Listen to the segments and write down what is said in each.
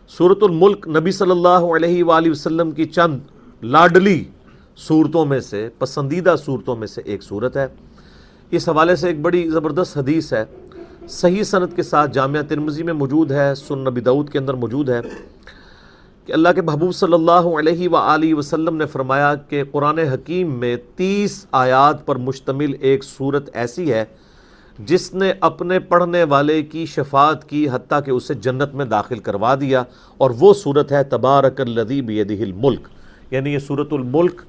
سورۃ الملک نبی صلی اللہ علیہ وآلہ وسلم کی چند لاڈلی صورتوں میں سے، پسندیدہ صورتوں میں سے ایک صورت ہے۔ اس حوالے سے ایک بڑی زبردست حدیث ہے، صحیح سند کے ساتھ، جامعہ ترمذی میں موجود ہے، سنن نبی داؤد کے اندر موجود ہے، کہ اللہ کے محبوب صلی اللہ علیہ وآلہ وسلم نے فرمایا کہ قرآن حکیم میں 30 آیات پر مشتمل ایک صورت ایسی ہے جس نے اپنے پڑھنے والے کی شفاعت کی، حتیٰ کہ اسے جنت میں داخل کروا دیا، اور وہ صورت ہے تبارک الذی بیدہ الملک، یعنی یہ سورۃ الملک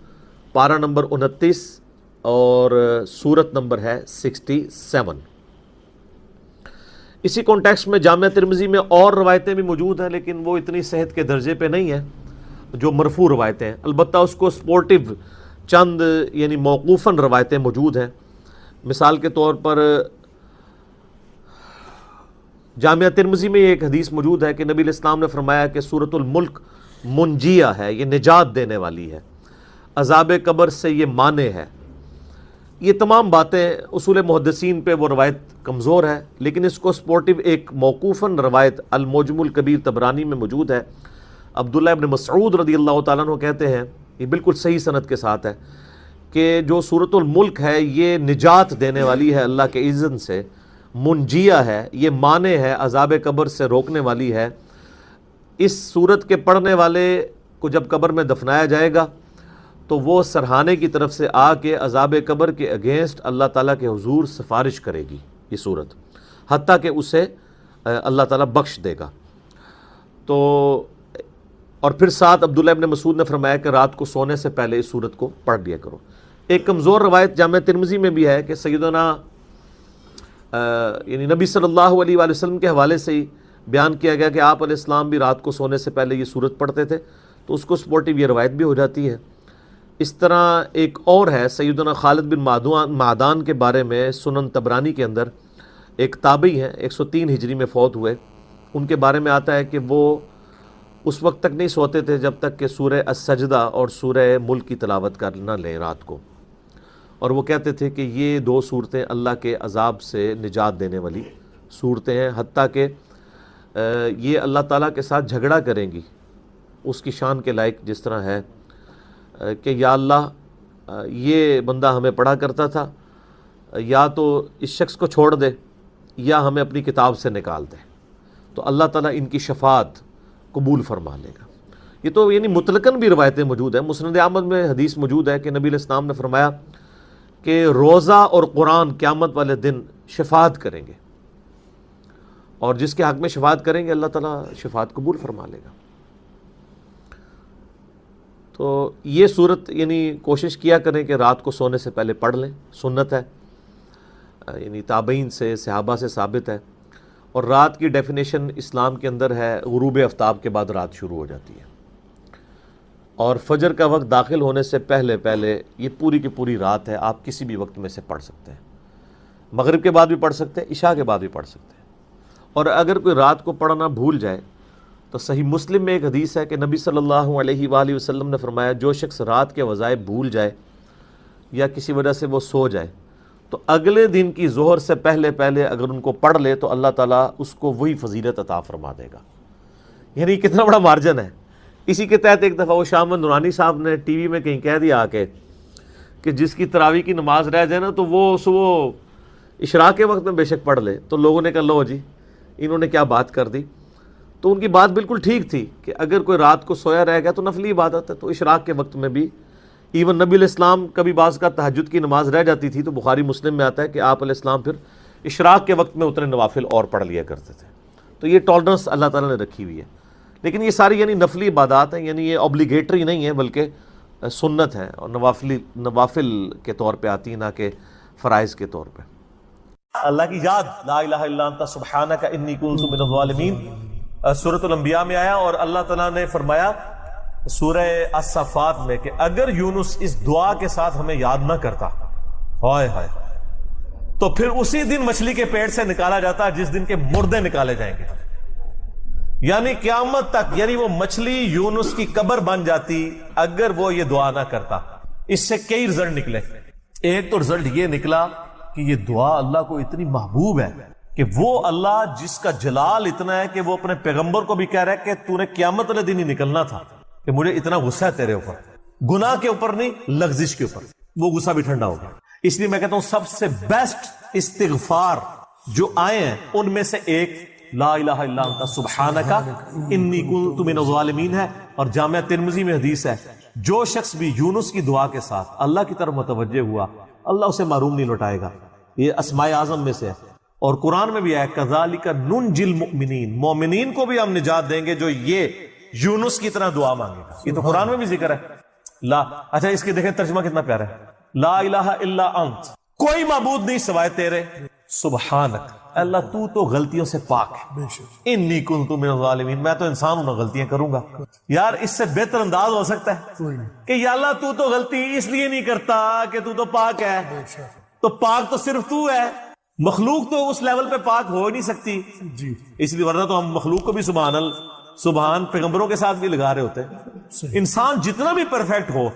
پارہ نمبر 29 اور سورت نمبر ہے 67۔ اسی کانٹیکسٹ میں جامعہ ترمذی میں اور روایتیں بھی موجود ہیں، لیکن وہ اتنی صحت کے درجے پہ نہیں ہیں جو مرفوع روایتیں ہیں، البتہ اس کو سپورٹیو چند یعنی موقوفاً روایتیں موجود ہیں۔ مثال کے طور پر جامعہ ترمذی میں ایک حدیث موجود ہے کہ نبی علیہ السلام نے فرمایا کہ سورۃ الملک منجیہ ہے، یہ نجات دینے والی ہے، عذاب قبر سے یہ مانع ہے۔ یہ تمام باتیں اصول محدثین پہ وہ روایت کمزور ہے، لیکن اس کو سپورٹیو ایک موقوفاً روایت المعجم الکبیر طبرانی میں موجود ہے۔ عبداللہ ابن مسعود رضی اللہ تعالیٰ عنہ کہتے ہیں، یہ بالکل صحیح سند کے ساتھ ہے، کہ جو سورۃ الملک ہے یہ نجات دینے والی ہے اللہ کے اذن سے، منجیہ ہے، یہ مانع ہے، عذاب قبر سے روکنے والی ہے۔ اس سورت کے پڑھنے والے کو جب قبر میں دفنایا جائے گا تو وہ سرہانے کی طرف سے آ کے عذاب قبر کے اگینسٹ اللہ تعالیٰ کے حضور سفارش کرے گی یہ سورت، حتیٰ کہ اسے اللہ تعالیٰ بخش دے گا۔ تو اور پھر ساتھ عبداللہ ابن مسعود نے فرمایا کہ رات کو سونے سے پہلے اس سورت کو پڑھ لیا کرو۔ ایک کمزور روایت جامعہ ترمذی میں بھی ہے کہ سیدنا یعنی نبی صلی اللہ علیہ وآلہ وسلم کے حوالے سے ہی بیان کیا گیا کہ آپ علیہ السلام بھی رات کو سونے سے پہلے یہ سورت پڑھتے تھے، تو اس کو سپورٹیو یہ روایت بھی ہو جاتی ہے۔ اس طرح ایک اور ہے سیدنا خالد بن معدان کے بارے میں، سنن طبرانی کے اندر ایک تابعی ہیں، 103 ہجری میں فوت ہوئے، ان کے بارے میں آتا ہے کہ وہ اس وقت تک نہیں سوتے تھے جب تک کہ سورہ السجدہ اور سورہ ملک کی تلاوت کر نہ لیں رات کو، اور وہ کہتے تھے کہ یہ دو صورتیں اللہ کے عذاب سے نجات دینے والی صورتیں ہیں، حتیٰ کہ یہ اللہ تعالیٰ کے ساتھ جھگڑا کریں گی اس کی شان کے لائق، جس طرح ہے کہ یا اللہ یہ بندہ ہمیں پڑھا کرتا تھا، یا تو اس شخص کو چھوڑ دے یا ہمیں اپنی کتاب سے نکال دے، تو اللہ تعالیٰ ان کی شفاعت قبول فرما لے گا۔ یہ تو یعنی مطلقاً بھی روایتیں موجود ہیں۔ مسند احمد میں حدیث موجود ہے کہ نبی علیہ السلام نے فرمایا کہ روزہ اور قرآن قیامت والے دن شفاعت کریں گے، اور جس کے حق میں شفاعت کریں گے اللہ تعالیٰ شفاعت قبول فرما لے گا۔ تو یہ صورت یعنی کوشش کیا کریں کہ رات کو سونے سے پہلے پڑھ لیں، سنت ہے، یعنی تابعین سے، صحابہ سے ثابت ہے۔ اور رات کی ڈیفینیشن اسلام کے اندر ہے غروب آفتاب کے بعد رات شروع ہو جاتی ہے، اور فجر کا وقت داخل ہونے سے پہلے یہ پوری کی پوری رات ہے، آپ کسی بھی وقت میں سے پڑھ سکتے ہیں، مغرب کے بعد بھی پڑھ سکتے ہیں، عشاء کے بعد بھی پڑھ سکتے ہیں۔ اور اگر کوئی رات کو پڑھنا بھول جائے تو صحیح مسلم میں ایک حدیث ہے کہ نبی صلی اللہ علیہ وآلہ وسلم نے فرمایا جو شخص رات کے وظائف بھول جائے یا کسی وجہ سے وہ سو جائے تو اگلے دن کی ظہر سے پہلے اگر ان کو پڑھ لے تو اللہ تعالیٰ اس کو وہی فضیلت عطا فرما دے گا۔ یعنی کتنا بڑا مارجن ہے۔ اسی کے تحت ایک دفعہ وہ شاہ احمد نورانی صاحب نے ٹی وی میں کہیں کہہ دیا کہ جس کی تراویح کی نماز رہ جائے نا تو وہ صبح اشراق کے وقت میں بے شک پڑھ لے، تو لوگوں نے کہا لو جی انہوں نے کیا بات کر دی۔ تو ان کی بات بالکل ٹھیک تھی کہ اگر کوئی رات کو سویا رہ گیا تو نفلی عبادت ہے، تو اشراق کے وقت میں بھی ایون نبی علیہ السلام کبھی بعض کا تہجد کی نماز رہ جاتی تھی تو بخاری مسلم میں آتا ہے کہ آپ علیہ السلام پھر اشراق کے وقت میں اتنے نوافل اور پڑھ لیا کرتے تھے۔ تو یہ ٹالرنس اللہ تعالیٰ نے رکھی ہوئی ہے، لیکن یہ ساری یعنی نفلی عبادات ہیں، یعنی یہ اوبلیگیٹری نہیں ہے بلکہ سنت ہے، اور نوافل کے طور پہ آتی ہیں نہ کہ فرائض کے طور پہ۔ اللہ کی یاد، لا الہ الا انت سبحانک انی کنت من الظالمین، سورۃ الانبیاء میں آیا، اور اللہ تعالیٰ نے فرمایا سورہ الصفات میں کہ اگر یونس اس دعا کے ساتھ ہمیں یاد نہ کرتا ہائے ہائے تو پھر اسی دن مچھلی کے پیٹ سے نکالا جاتا جس دن کے مردے نکالے جائیں گے، یعنی قیامت تک، یعنی وہ مچھلی یونس کی قبر بن جاتی اگر وہ یہ دعا نہ کرتا۔ اس سے کئی رزلٹ نکلے۔ ایک تو رزلٹ یہ نکلا کہ یہ دعا اللہ کو اتنی محبوب ہے کہ وہ اللہ جس کا جلال اتنا ہے کہ وہ اپنے پیغمبر کو بھی کہہ رہا ہے کہ تو نے قیامت والے دن ہی نکلنا تھا، کہ مجھے اتنا غصہ ہے تیرے اوپر، گناہ کے اوپر نہیں، لغزش کے اوپر، وہ غصہ بھی ٹھنڈا ہوگا۔ اس لیے میں کہتا ہوں سب سے بیسٹ استغفار جو آئے ہیں ان میں سے ایک لا الہ الا انت سبحانک انی کنت من الظالمین ہے، اور جامعہ ترمذی میں حدیث ہے جو شخص بھی یونس کی دعا کے ساتھ اللہ کی طرف متوجہ ہوا اللہ اسے محروم نہیں لوٹائے گا۔ یہ اسماء اعظم میں سے ہے، اور قرآن میں بھی ہے کذالک ننجی المؤمنین، مومنین کو بھی ہم نجات دیں گے جو یہ یونس کی طرح دعا مانگے گا۔ یہ تو قرآن میں بھی ذکر ہے۔ لا اچھا اس کے دیکھیں ترجمہ کتنا پیارا ہے، لا الہ الا انت، کوئی معبود نہیں سوائے تیرے، سبحانک اللہ تو تو غلطیوں سے پاک ہے، انی کنت من الظالمین میں تو انسان ہوں، غلطیاں کروں گا۔ یار اس سے بہتر انداز ہو سکتا ہے کہ یا اللہ تو تو غلطی اس لیے نہیں کرتا کہ تو پاک ہے، تو پاک تو صرف تو ہے، مخلوق تو اس لیول پہ پاک ہو نہیں سکتی، اس لیے ورنہ تو ہم مخلوق کو بھی سبحان پیغمبروں کے ساتھ بھی لگا رہے ہوتے۔ انسان جتنا بھی پرفیکٹ ہو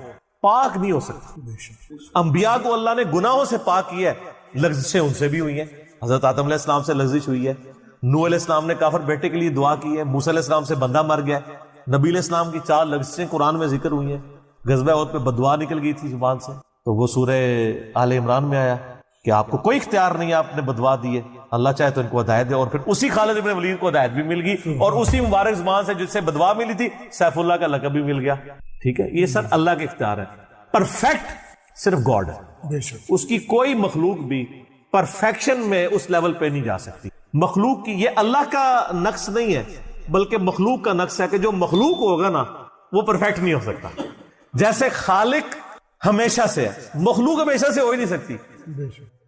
پاک نہیں ہو سکتا۔ انبیاء کو اللہ نے گناہوں سے پاک کیا ہے، لغزشیں ان سے بھی ہوئی ہیں، حضرت آدم علیہ السلام سے لغزش ہوئی ہے، نوح علیہ السلام نے کافر بیٹے کے لیے دعا کی ہے، موسیٰ علیہ السلام سے بندہ مر گیا، نبی علیہ السلام کی 4 لغزشیں قرآن میں ذکر ہوئی ہیں، غزوہ احد پہ بددعا نکل گئی تھی زبان سے، تو وہ سورہ آل عمران میں آیا کہ آپ کو کوئی اختیار نہیں ہے، آپ نے بددعا دی ہے، اللہ چاہے تو ان کو ہدایت دے، اور پھر اسی خالد بن ولید کو ہدایت بھی مل گئی، اور اسی مبارک زبان سے جس سے بددعا ملی تھی سیف اللہ کا لقب بھی مل گیا۔ ٹھیک ہے، یہ سر اللہ کے اختیار ہے، پرفیکٹ صرف گاڈ ہے، اس کی کوئی مخلوق بھی پرفیکشن میں اس لیول پہ نہیں جا سکتی۔ مخلوق کی یہ اللہ کا نقص نہیں ہے بلکہ مخلوق کا نقص ہے کہ جو مخلوق ہوگا نا وہ پرفیکٹ نہیں ہو سکتا، جیسے خالق ہمیشہ سے ہے، مخلوق ہمیشہ سے ہو ہی نہیں سکتی۔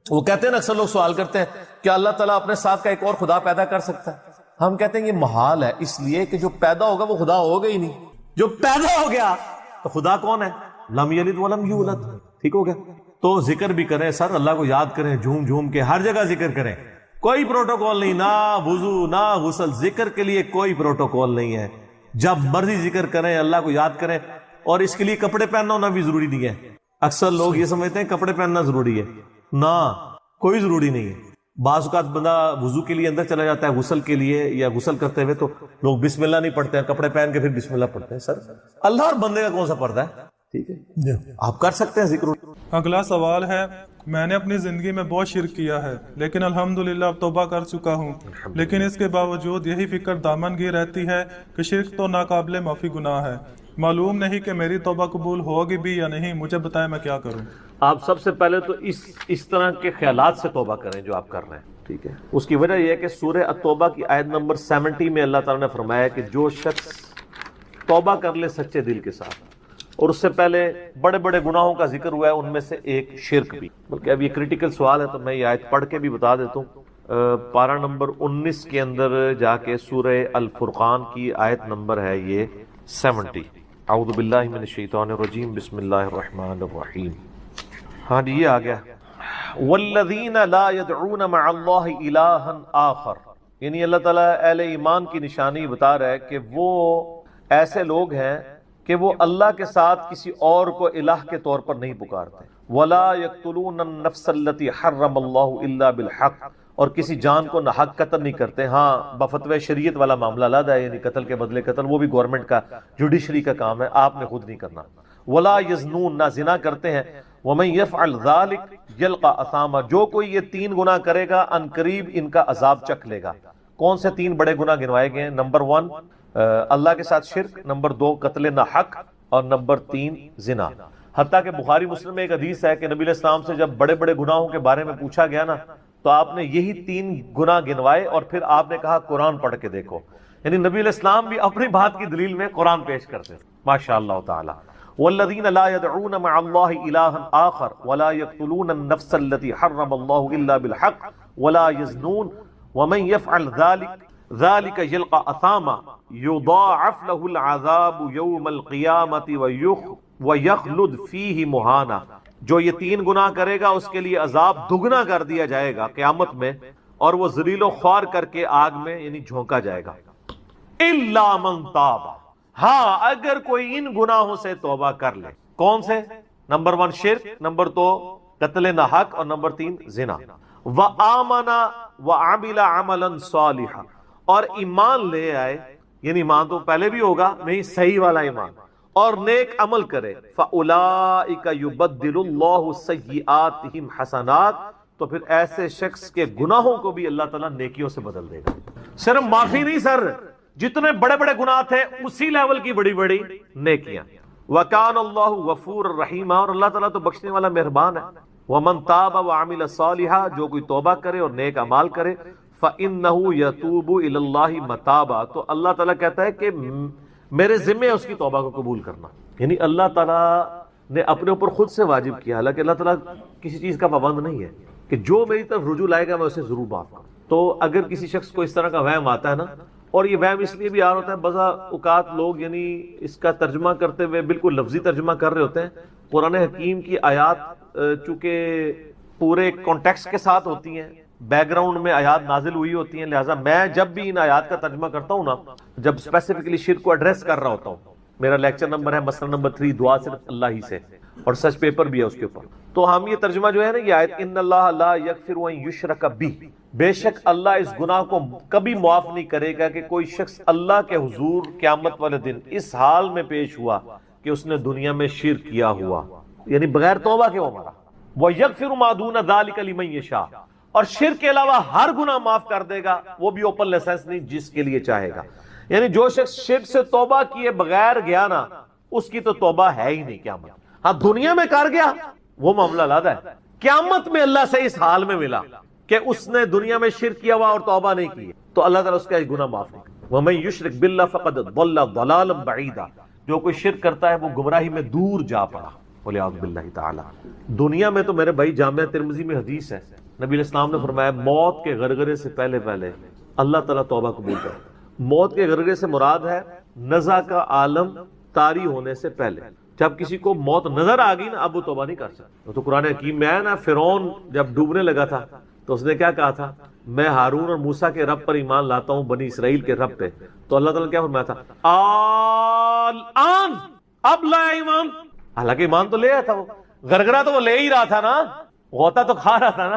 وہ کہتے ہیں نا، اکثر لوگ سوال کرتے ہیں کہ اللہ تعالیٰ اپنے ساتھ کا ایک اور خدا پیدا کر سکتا ہے، ہم کہتے ہیں یہ محال ہے، اس لیے کہ جو پیدا ہوگا وہ خدا ہوگا ہی نہیں، جو پیدا ہو گیا تو خدا کون ہے؟ لم یلد ولم یولد، ٹھیک ہو گیا۔ تو ذکر بھی کریں سر، اللہ کو یاد کریں، جھوم جھوم کے ہر جگہ ذکر کریں، کوئی پروٹوکول نہیں، نہ وضو نہ غسل، ذکر کے لیے کوئی پروٹوکول نہیں ہے، جب مرضی ذکر کریں، اللہ کو یاد کریں، اور اس کے لیے کپڑے پہننا ہونا بھی ضروری نہیں ہے۔ اکثر لوگ یہ سمجھتے ہیں کپڑے پہننا ضروری ہے، نہ کوئی ضروری نہیں ہے۔ بعض اوقات بندہ وضو کے لیے اندر چلا جاتا ہے غسل کے لیے، یا غسل کرتے ہوئے تو لوگ بسم اللہ نہیں پڑھتے ہیں، کپڑے پہن کے پھر بسم اللہ پڑھتے ہیں۔ سر اللہ اور بندے کا کون سا پردہ ہے؟ ٹھیک ہے، آپ کر سکتے ہیں ذکر۔ اگلا سوال ہے، میں نے اپنی زندگی میں بہت شرک کیا ہے لیکن الحمدللہ اب توبہ کر چکا ہوں، لیکن اس کے باوجود یہی فکر دامن گیر رہتی ہے کہ شرک تو ناقابل معافی گناہ ہے، معلوم نہیں کہ میری توبہ قبول ہوگی بھی یا نہیں، مجھے بتائیں میں کیا کروں۔ آپ سب سے پہلے تو اس طرح کے خیالات سے توبہ کریں جو آپ کر رہے ہیں، ٹھیک ہے۔ اس کی وجہ یہ ہے کہ سورہ التوبہ کی آیت نمبر 70 میں اللہ تعالیٰ نے فرمایا کہ جو شخص توبہ کر لے سچے دل کے ساتھ، اور اس سے پہلے بڑے بڑے گناہوں کا ذکر ہوا ہے، ان میں سے ایک شرک بھی، بلکہ اب یہ کریٹیکل سوال ہے تو میں یہ آیت پڑھ کے بھی بتا دیتا ہوں۔ پارہ نمبر 19 کے اندر جا کے سورہ الفرقان کی آیت نمبر ہے یہ 70۔ اعوذ باللہ من الشیطان الرجیم، بسم اللہ الرحمن الرحیم۔ ہاں جی یہ آ گیا، والذین لا يدعون مع اللہ الہا آخر، یعنی اللہ تعالیٰ اہل ایمان کی نشانی بتا رہا ہے کہ وہ ایسے لوگ ہیں کہ وہ اللہ کے ساتھ کسی اور کو الہ کے طور پر نہیں پکارتے، ولا يقتلون النفس التي حرم اللہ الا بالحق، اور کسی جان کو ناحق قتل نہیں کرتے۔ ہاں بفتوی شریعت والا معاملہ علیحدہ ہے، یعنی قتل کے بدلے قتل، وہ بھی گورنمنٹ کا جوڈیشری کا کام ہے، آپ نے خود نہیں کرنا۔ ولا یزنون، نہ زنا کرتے ہیں۔ ومن یفعل ذلک یلقى اثاما، جو کوئی یہ 3 گناہ کرے گا ان قریب ان کا عذاب چکھ لے گا۔ کون سے 3 بڑے گناہ گنوائے گئے ہیں؟ نمبر 1 اللہ کے ساتھ شرک، نمبر 2 قتل ناحق، اور نمبر 3 زنا۔ حتیٰ کہ بخاری مسلم میں ایک حدیث ہے کہ نبی علیہ السلام سے جب بڑے بڑے گناہوں کے بارے میں پوچھا گیا نا تو آپ نے یہی 3 گناہ گنوائے، اور پھر آپ نے کہا قرآن پڑھ کے دیکھو، یعنی نبی علیہ السلام بھی اپنی بات کی دلیل میں قرآن پیش کرتے ہیں، ماشاء اللہ تعالی۔ والذین لا يدعون مع اللہ الہا آخر ولا يقتلون النفس التي حرم اللہ الا بالحق ولا يزنون ومن يفعل ذلك يلقى اثاما يضاعف له العذاب يوم القیامة ويخلد فيه مہانا، جو یہ 3 گناہ کرے گا اس کے لیے عذاب دگنا کر دیا جائے گا قیامت میں، اور وہ ذلیل و خوار کر کے آگ میں یعنی جھونکا جائے گا۔ الا من تاب، ہاں اگر کوئی ان گناہوں سے توبہ کر لے۔ کون سے؟ نمبر 1 شرک، نمبر 2 قتل ناحق، اور نمبر 3 زنا۔ وآمن وعمل عملا صالحا، اور ایمان لے آئے، یعنی ایمان تو پہلے بھی ہوگا نہیں، صحیح والا ایمان، اور نیک عمل کرے، فاولئک یبدل اللہ سیئاتہم حسنات، تو پھر ایسے شخص کے گناہوں کو بھی اللہ تعالیٰ نیکیوں سے بدل دے گا۔ صرف معافی نہیں سر، جتنے بڑے بڑے گناہ تھے اسی لیول کی بڑی بڑی نیکیاں۔ وَكَانَ اللَّهُ غَفُورًا رَحِيمًا، اور اللہ تعالیٰ تو بخشنے والا مہربان ہے۔ وَمَن تَابَ وَعَمِلَ صَالِحًا، جو کوئی توبہ کرے اور نیک اعمال کرے، فَإِنَّهُ يَتُوبُ إِلَى اللَّهِ مَتَابًا، تو اللہ تعالیٰ کہتا ہے کہ میرے ذمہ ہے اس کی توبہ کو قبول کرنا، یعنی اللہ تعالیٰ نے اپنے اوپر خود سے واجب کیا، حالانکہ اللہ تعالیٰ کسی چیز کا پابند نہیں ہے کہ جو میری طرف رجوع لائے گا میں اسے ضرور معاف کروں۔ تو اگر کسی شخص کو اس طرح کا وہم آتا ہے نا، اور یہ وہم اس لیے بھی آ رہا ہوتا ہے، بعض اوقات لوگ یعنی اس کا ترجمہ کرتے ہوئے بالکل لفظی ترجمہ کر رہے ہوتے ہیں۔ قرآن حکیم کی آیات چونکہ پورے کانٹیکسٹ کے ساتھ ہوتی ہیں، بیک گراؤنڈ میں آیات نازل ہوئی ہوتی ہیں، لہٰذا میں جب بھی ان آیات کا ترجمہ کرتا ہوں نا، جب اسپیسیفکلی شرک کو ایڈریس کر رہا ہوتا ہوں، میرا لیکچر نمبر ہے مسئلہ نمبر 3، دعا صرف اللہ ہی سے، اور سچ پیپر بھی ہے اس کے اوپر، تو ہم یہ ترجمہ جو ہے نا، یہ آیت ان اللہ لا یغفر ان یشرک بہ، بے شک اللہ اس گناہ کو کبھی معاف نہیں کرے گا کہ کوئی شخص اللہ کے حضور قیامت والے دن اس حال میں پیش ہوا کہ اس نے دنیا میں شرک کیا ہوا، یعنی بغیر توبہ کے وہ مرا۔ وَيَغْفِرُ مَا دُونَ ذَلِكَ لِمَن یشاء، اور شرک کے علاوہ ہر گناہ معاف کر دے گا، وہ بھی اوپن لائسنس نہیں، جس کے لیے چاہے گا۔ یعنی جو شخص شرک سے توبہ کیے بغیر گیا نا، اس کی تو توبہ ہے ہی نہیں قیامت۔ ہاں دنیا میں کر گیا وہ معاملہ علیحدہ ہے، قیامت میں اللہ سے اس حال میں ملا کہ اس نے دنیا میں شرک کیا ہوا اور توبہ نہیں کی، تو اللہ تعالیٰ اس کا گناہ معاف نہیں کرے۔ وَمَن يُشْرِكْ بِاللَّهِ فَقَدْ ضَلَّ ضَلَالًا بَعِيدًا، جو کوئی شرک کرتا ہے وہ گمراہی میں دور جا پڑا، وَلِعَوْذُ بِاللَّهِ تعالی۔ دنیا میں تو میرے بھائی جامعہ ترمذی میں حدیث ہے، نبی علیہ السلام نے فرمایا موت کے غرغرے سے پہلے اللہ تعالیٰ توبہ قبول کرے۔ موت کے غرغرے سے مراد ہے نزع کا عالم طاری ہونے سے پہلے، جب کسی کو موت نظر آ گئی نا، اب وہ توبہ نہیں کر سکتا۔ تو قرآن حکیم میں ہے نا، فرعون جب ڈوبنے لگا تھا تو اس نے کیا کہا تھا، میں ہارون اور موسیٰ کے رب پر ایمان لاتا ہوں، بنی اسرائیل کے رب پہ، تو اللہ تعالیٰ نے کیا فرمایا تھا، الآن، اب لایا ایمان، حالانکہ ایمان تو لے آیا تھا، وہ غرغرہ تو وہ لے ہی رہا تھا نا، غوطہ تو کھا رہا تھا نا۔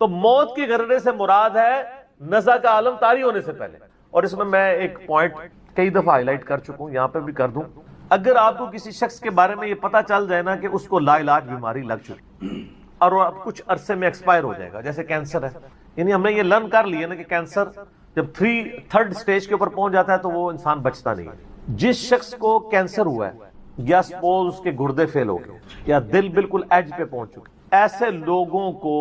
تو موت کے غرغرے سے مراد ہے نزع کا عالم طاری ہونے سے پہلے۔ اور اس میں ایک پوائنٹ کئی دفعہ ہائی لائٹ کر چکا ہوں، یہاں پہ بھی کر دوں، اگر آپ کو کسی شخص کے بارے میں یہ پتا چل جائے نا کہ اس کو لا علاج بیماری لگ چکی اور وہ اب کچھ عرصے میں ایکسپائر ہو جائے گا، جیسے کینسر ہے، یعنی ہم نے یہ لرن کر لیا نا کہ کینسر جب 3rd سٹیج کے اوپر پہنچ جاتا ہے تو وہ انسان بچتا نہیں ہے۔ جس شخص کو کینسر ہوا ہے، یا سپوز اس کے گردے فیل ہو گئے، یا دل بالکل ایج پہ پہنچ چکے، ایسے لوگوں کو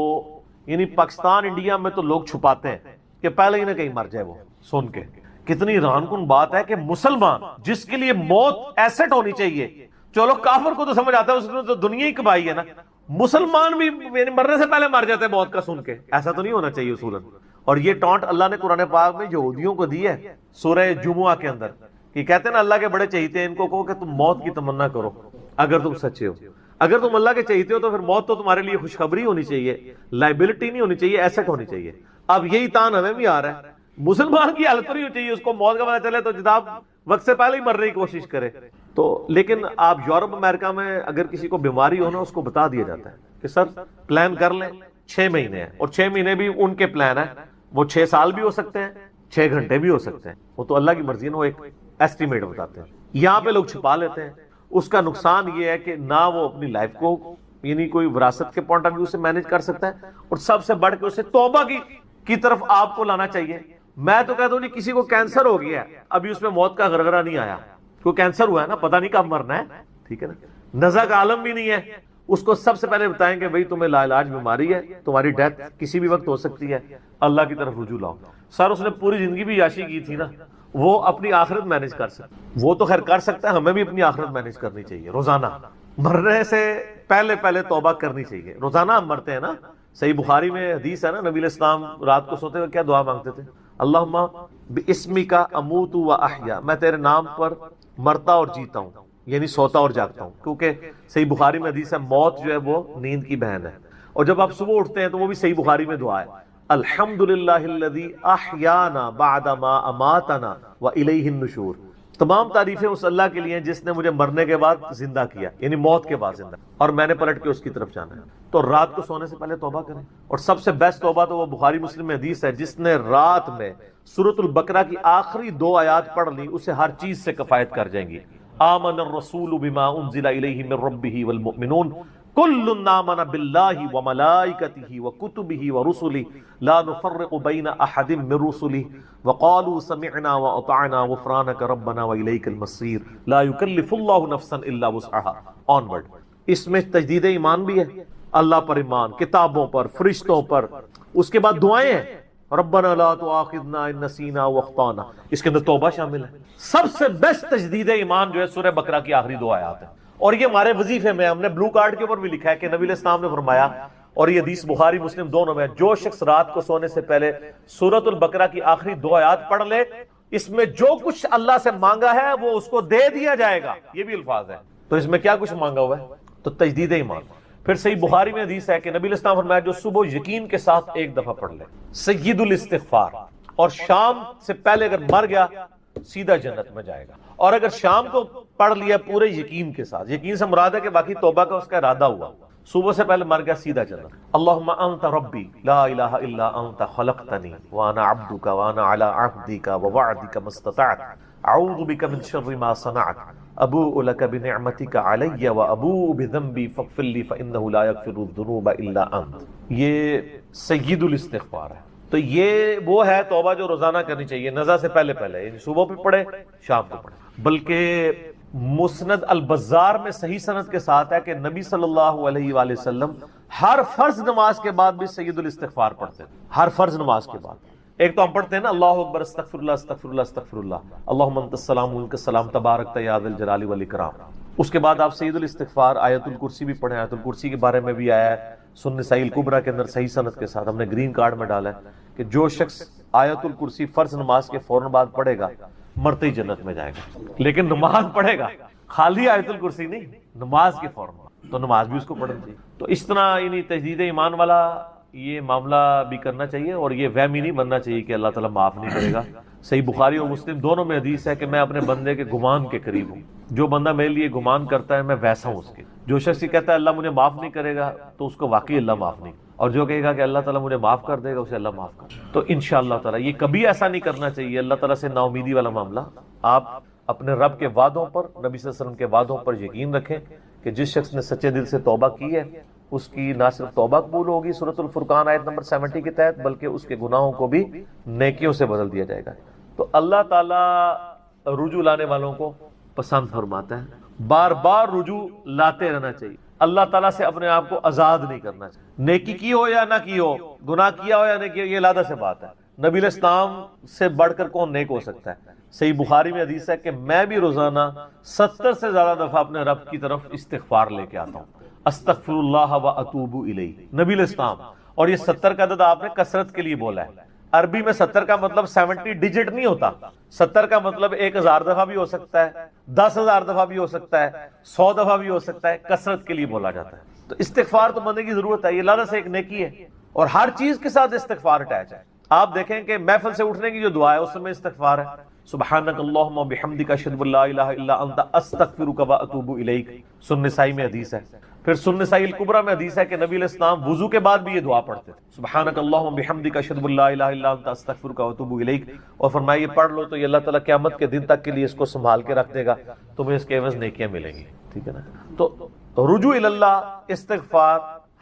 یعنی پاکستان انڈیا میں تو لوگ چھپاتے ہیں کہ پہلے ہی نہ کہیں مر جائے وہ سن کے۔ کتنی حیران کن بات ہے کہ مسلمان جس کے لیے موت ایسٹ ہونی چاہیے، چلو کافر کو تو سمجھ آتا ہے، اس نے تو دنیا ہی کمائی ہے نا، مسلمان بھی یعنی مرنے سے پہلے مر جاتے ہیں موت کا سن کے، ایسا تو نہیں ہونا چاہیے اصولاً۔ اور یہ ٹانٹ اللہ نے قرآن پاک میں یہودیوں کو دی ہے سورہ جمعہ کے اندر، کہ کہتے ہیں نا اللہ کے بڑے چہیتے ہیں، ان کو کہو کہ تم موت کی تمنا کرو اگر تم سچے ہو، اگر تم اللہ کے چہیتے ہو تو پھر موت تو تمہارے لیے خوشخبری ہونی چاہیے، لائبلٹی نہیں ہونی چاہیے، ایسٹ ہونی چاہیے۔ اب یہی تان ہمیں بھی آ رہا ہے، مسلمان کی حالت نہیں ہونی چاہیے، اس کو موت کا پتہ چلے تو جناب وقت سے پہلے ہی مرنے کی کوشش کرے۔ تو لیکن آپ یورپ امریکہ میں اگر کسی کو بیماری ہو نا، اس کو بتا دیا جاتا ہے کہ سر پلان کر لیں، 6 مہینے ہیں، اور 6 مہینے بھی ان کے پلان ہیں، وہ 6 سال بھی ہو سکتے ہیں، 6 گھنٹے بھی ہو سکتے ہیں، وہ تو اللہ کی مرضی ہے، وہ ایک ایسٹیمیٹ بتاتے ہیں۔ یہاں پہ لوگ چھپا لیتے ہیں، اس کا نقصان یہ ہے کہ نہ وہ اپنی لائف کو یعنی کوئی وراثت کے پوائنٹ آف ویو سے مینج کر سکتا ہے، اور سب سے بڑھ کے اسے توبہ کی طرف آپ کو لانا چاہیے۔ میں تو کہتا ہوں جی کسی کو کینسر ہو گیا ہے، ابھی اس میں موت کا غرغرہ نہیں آیا، کوئی کینسر ہوا ہے نا، پتہ نہیں کب مرنا ہے، ٹھیک ہے نا، نزع کا عالم بھی نہیں ہے، اس کو سب سے پہلے بتائیں کہ بھائی تمہیں لا علاج بیماری ہے، تمہاری ڈیتھ کسی بھی وقت ہو سکتی ہے، اللہ کی طرف رجوع لاؤ۔ سر اس نے پوری زندگی بھی عیاشی کی تھی نا، وہ اپنی آخرت مینج کر سکتا، وہ تو خیر کر سکتا ہے، ہمیں بھی اپنی آخرت مینج کرنی چاہیے، روزانہ مرنے سے پہلے توبہ کرنی چاہیے۔ روزانہ ہم مرتے ہیں نا، صحیح بخاری میں حدیث ہے نا، نبی علیہ السلام رات کو سوتے ہوئے کیا دعا مانگتے تھے، اللہم باسمک اموت و احیا، میں تیرے نام پر مرتا اور جیتا ہوں، یعنی سوتا اور جاگتا ہوں، کیونکہ صحیح بخاری میں حدیث ہے موت جو ہے وہ نیند کی بہن ہے۔ اور جب آپ صبح اٹھتے ہیں تو وہ بھی صحیح بخاری میں دعا ہے، الحمدللہ الذی احیانا بعد ما اماتنا والیہ النشور، تمام تعریفیں اس اللہ کے لیے ہیں جس نے مجھے مرنے کے بعد زندہ کیا، یعنی موت کے بعد زندہ، اور میں نے پلٹ کے اس کی طرف جانا ہے۔ تو رات کو سونے سے پہلے توبہ کریں، اور سب سے بیسٹ توبہ تو وہ بخاری مسلم میں حدیث ہے، جس نے رات میں سورۃ البقرہ کی آخری 2 آیات پڑھ لی اسے ہر چیز سے کفایت کر جائیں گی۔ آمن الرسول بما انزل الیہ من ربہ والمؤمنون کل آمن باللہ وملائکتہ وکتبہ ورسلہ لا نفرق بین احد من رسلہ وقالوا سمعنا واطعنا غفرانک ربنا والیک المصیر لا یکلف اللہ نفسا الا وسعها آنورڈ۔ اس میں تجدید ایمان بھی ہے، اللہ پر ایمان، کتابوں پر، فرشتوں پر، اس کے بعد دعائیں ہیں، ربنا لا تؤاخذنا ان نسینا واخطانا، اس کے اندر توبہ شامل ہے۔ سب سے بیسٹ تجدید ایمان جو ہے سورہ بقرہ کی آخری 2 آیات ہیں، اور یہ ہمارے وظیفے میں ہم نے بلو کارڈ کے اوپر بھی لکھا ہے کہ نبی علیہ السلام نے فرمایا، اور یہ حدیث بخاری مسلم دونوں میں، جو شخص رات کو سونے سے پہلے سورۃ البقرہ کی آخری 2 آیات پڑھ لے، اس میں جو کچھ اللہ سے مانگا ہے وہ اس کو دے دیا جائے گا، یہ بھی الفاظ ہے۔ تو اس میں کیا کچھ مانگا ہوا ہے؟ تو تجدید ایمان۔ پھر صحیح بخاری میں حدیث ہے کہ نبی علیہ السلام فرمایا جو صبح یقین کے ساتھ 1 دفعہ پڑھ لے سید الاستغفار، اور شام سے پہلے اگر مر گیا سیدھا جنت میں جائے گا، اور اگر شام کو پڑھ لیا پورے یقین کے ساتھ، یقین سے مراد ہے کہ باقی توبہ کا اس کا ارادہ ہوا، صبح سے پہلے مر گیا سیدھا جنت۔ اللہم انت ربی لا الہ الا انت خلقتنی وانا عبدک وانا علی عہدک ووعدک ما استطعت اعوذ بک من شر ما صنعت ابوء لک بنعمتک علی وابوء بذنبی فاغفر لی فانہ لا یغفر الذنوب الا انت۔ یہ سید الاستغفار ہے۔ تو یہ وہ ہے توبہ جو روزانہ کرنی چاہیے، نزا سے پہلے پہلے، یعنی صبح پہ پڑھے شام کو پڑھے۔ بلکہ مسند البزار میں صحیح سند کے ساتھ ہے کہ نبی صلی اللہ علیہ وآلہ وسلم ہر فرض نماز کے بعد بھی سید الاستغفار پڑھتے ہیں، ہر فرض نماز کے بعد۔ ایک تو ہم پڑھتے ہیں نا اللہ اکبر استغفر اللہ استغفر اللہ استغفر اللہ اللہم انت السلام منک السلام تبارک یا ذا الجلال والاکرام، اس کے بعد آپ سید الاستغفار آیت الکرسی بھی پڑھیں، آیت الکرسی کے بارے میں بھی آیا ہے سنن نسائی الکبریٰ کے اندر صحیح سند کے ساتھ، ہم نے گرین کارڈ میں ڈالا ہے کہ جو شخص آیت الکرسی فرض نماز کے فوراً بعد پڑھے گا مرتے ہی جنت میں جائے گا، لیکن نماز پڑھے گا، خالی آیت الکرسی نہیں، نماز کے فوراً بعد، تو نماز بھی اس کو پڑھنی چاہیے۔ تو اس طرح یعنی تجدید ایمان والا یہ معاملہ بھی کرنا چاہیے، اور یہ وہم ہی نہیں بننا چاہیے کہ اللہ تعالیٰ معاف نہیں کرے گا۔ صحیح بخاری اور مسلم دونوں میں حدیث ہے کہ میں اپنے بندے کے گمان کے قریب ہوں، جو بندہ میرے لیے گمان کرتا ہے میں ویسا ہوں اس کے۔ جو شخص یہ کہتا ہے اللہ مجھے معاف نہیں کرے گا تو اس کو واقعی اللہ معاف نہیں، اور جو کہے گا کہ اللہ تعالیٰ مجھے معاف کر دے گا اسے اللہ معاف کر۔ تو انشاءاللہ تعالیٰ یہ کبھی ایسا نہیں کرنا چاہیے اللہ تعالیٰ سے نا امیدی والا معاملہ۔ آپ اپنے رب کے وعدوں پر، نبی صلی اللہ علیہ وسلم کے وعدوں پر یقین رکھیں کہ جس شخص نے سچے دل سے توبہ کی ہے اس کی نہ صرف توبہ قبول ہوگی سورۃ الفرقان آیت نمبر 70 کے تحت، بلکہ اس کے گناہوں کو بھی نیکیوں سے بدل دیا جائے گا۔ تو اللہ تعالیٰ رجوع لانے والوں کو پسند فرماتا ہے، بار بار رجوع لاتے رہنا چاہیے، اللہ تعالیٰ سے اپنے آپ کو آزاد نہیں کرنا چاہیے، نیکی کی ہو یا نہ کی ہو، گناہ کیا ہو یا نہیں کیا، یہ علیحدہ سے بات ہے۔ نبی علیہ السلام سے بڑھ کر کون نیک ہو سکتا ہے؟ صحیح بخاری میں حدیث ہے کہ میں بھی روزانہ 70 سے زیادہ دفعہ اپنے رب کی طرف استغفار لے کے آتا ہوں، استغفر اللہ و اتوب الیہ، نبی علیہ السلام۔ اور یہ 70 کا عدد آپ نے کثرت کے لیے بولا ہے، عربی میں 70 کا مطلب 70 ڈیجٹ نہیں ہوتا، 70 کا مطلب 1000 دفعہ بھی ہو سکتا ہے، 10,000 دفعہ بھی ہو سکتا ہے، 100 دفعہ بھی ہو سکتا ہے، کثرت کے لیے بولا جاتا ہے۔ تو استغفار تو بندے کی ضرورت ہے، یہ اللہ سے ایک نیکی ہے، اور ہر چیز کے ساتھ استغفار اٹیچ ہے۔ آپ دیکھیں کہ محفل سے اٹھنے کی جو دعا ہے اس میں استغفار ہے، سبحانک اللہم و بحمدک اشہد ان لا الہ الا انت استغفرک و اتوب الیک، سنن نسائی میں حدیث ہے۔ پھر سنن نسائی الکبریٰ میں حدیث ہے کہ نبی علیہ السلام وضو کے بعد بھی یہ دعا پڑھتے تھے، سبحانک اللہم و بحمدک اشہد ان لا الہ الا انت استغفرک و اتوب الیک، اور فرمایا یہ پڑھ لو تو یہ اللہ تعالیٰ قیامت کے دن تک کے لیے اس کو سنبھال کے رکھ دے گا، تمہیں اس کے عوض نیکیاں ملیں گی، ٹھیک ہے نا۔ تو رجوع اللہ، استغفار،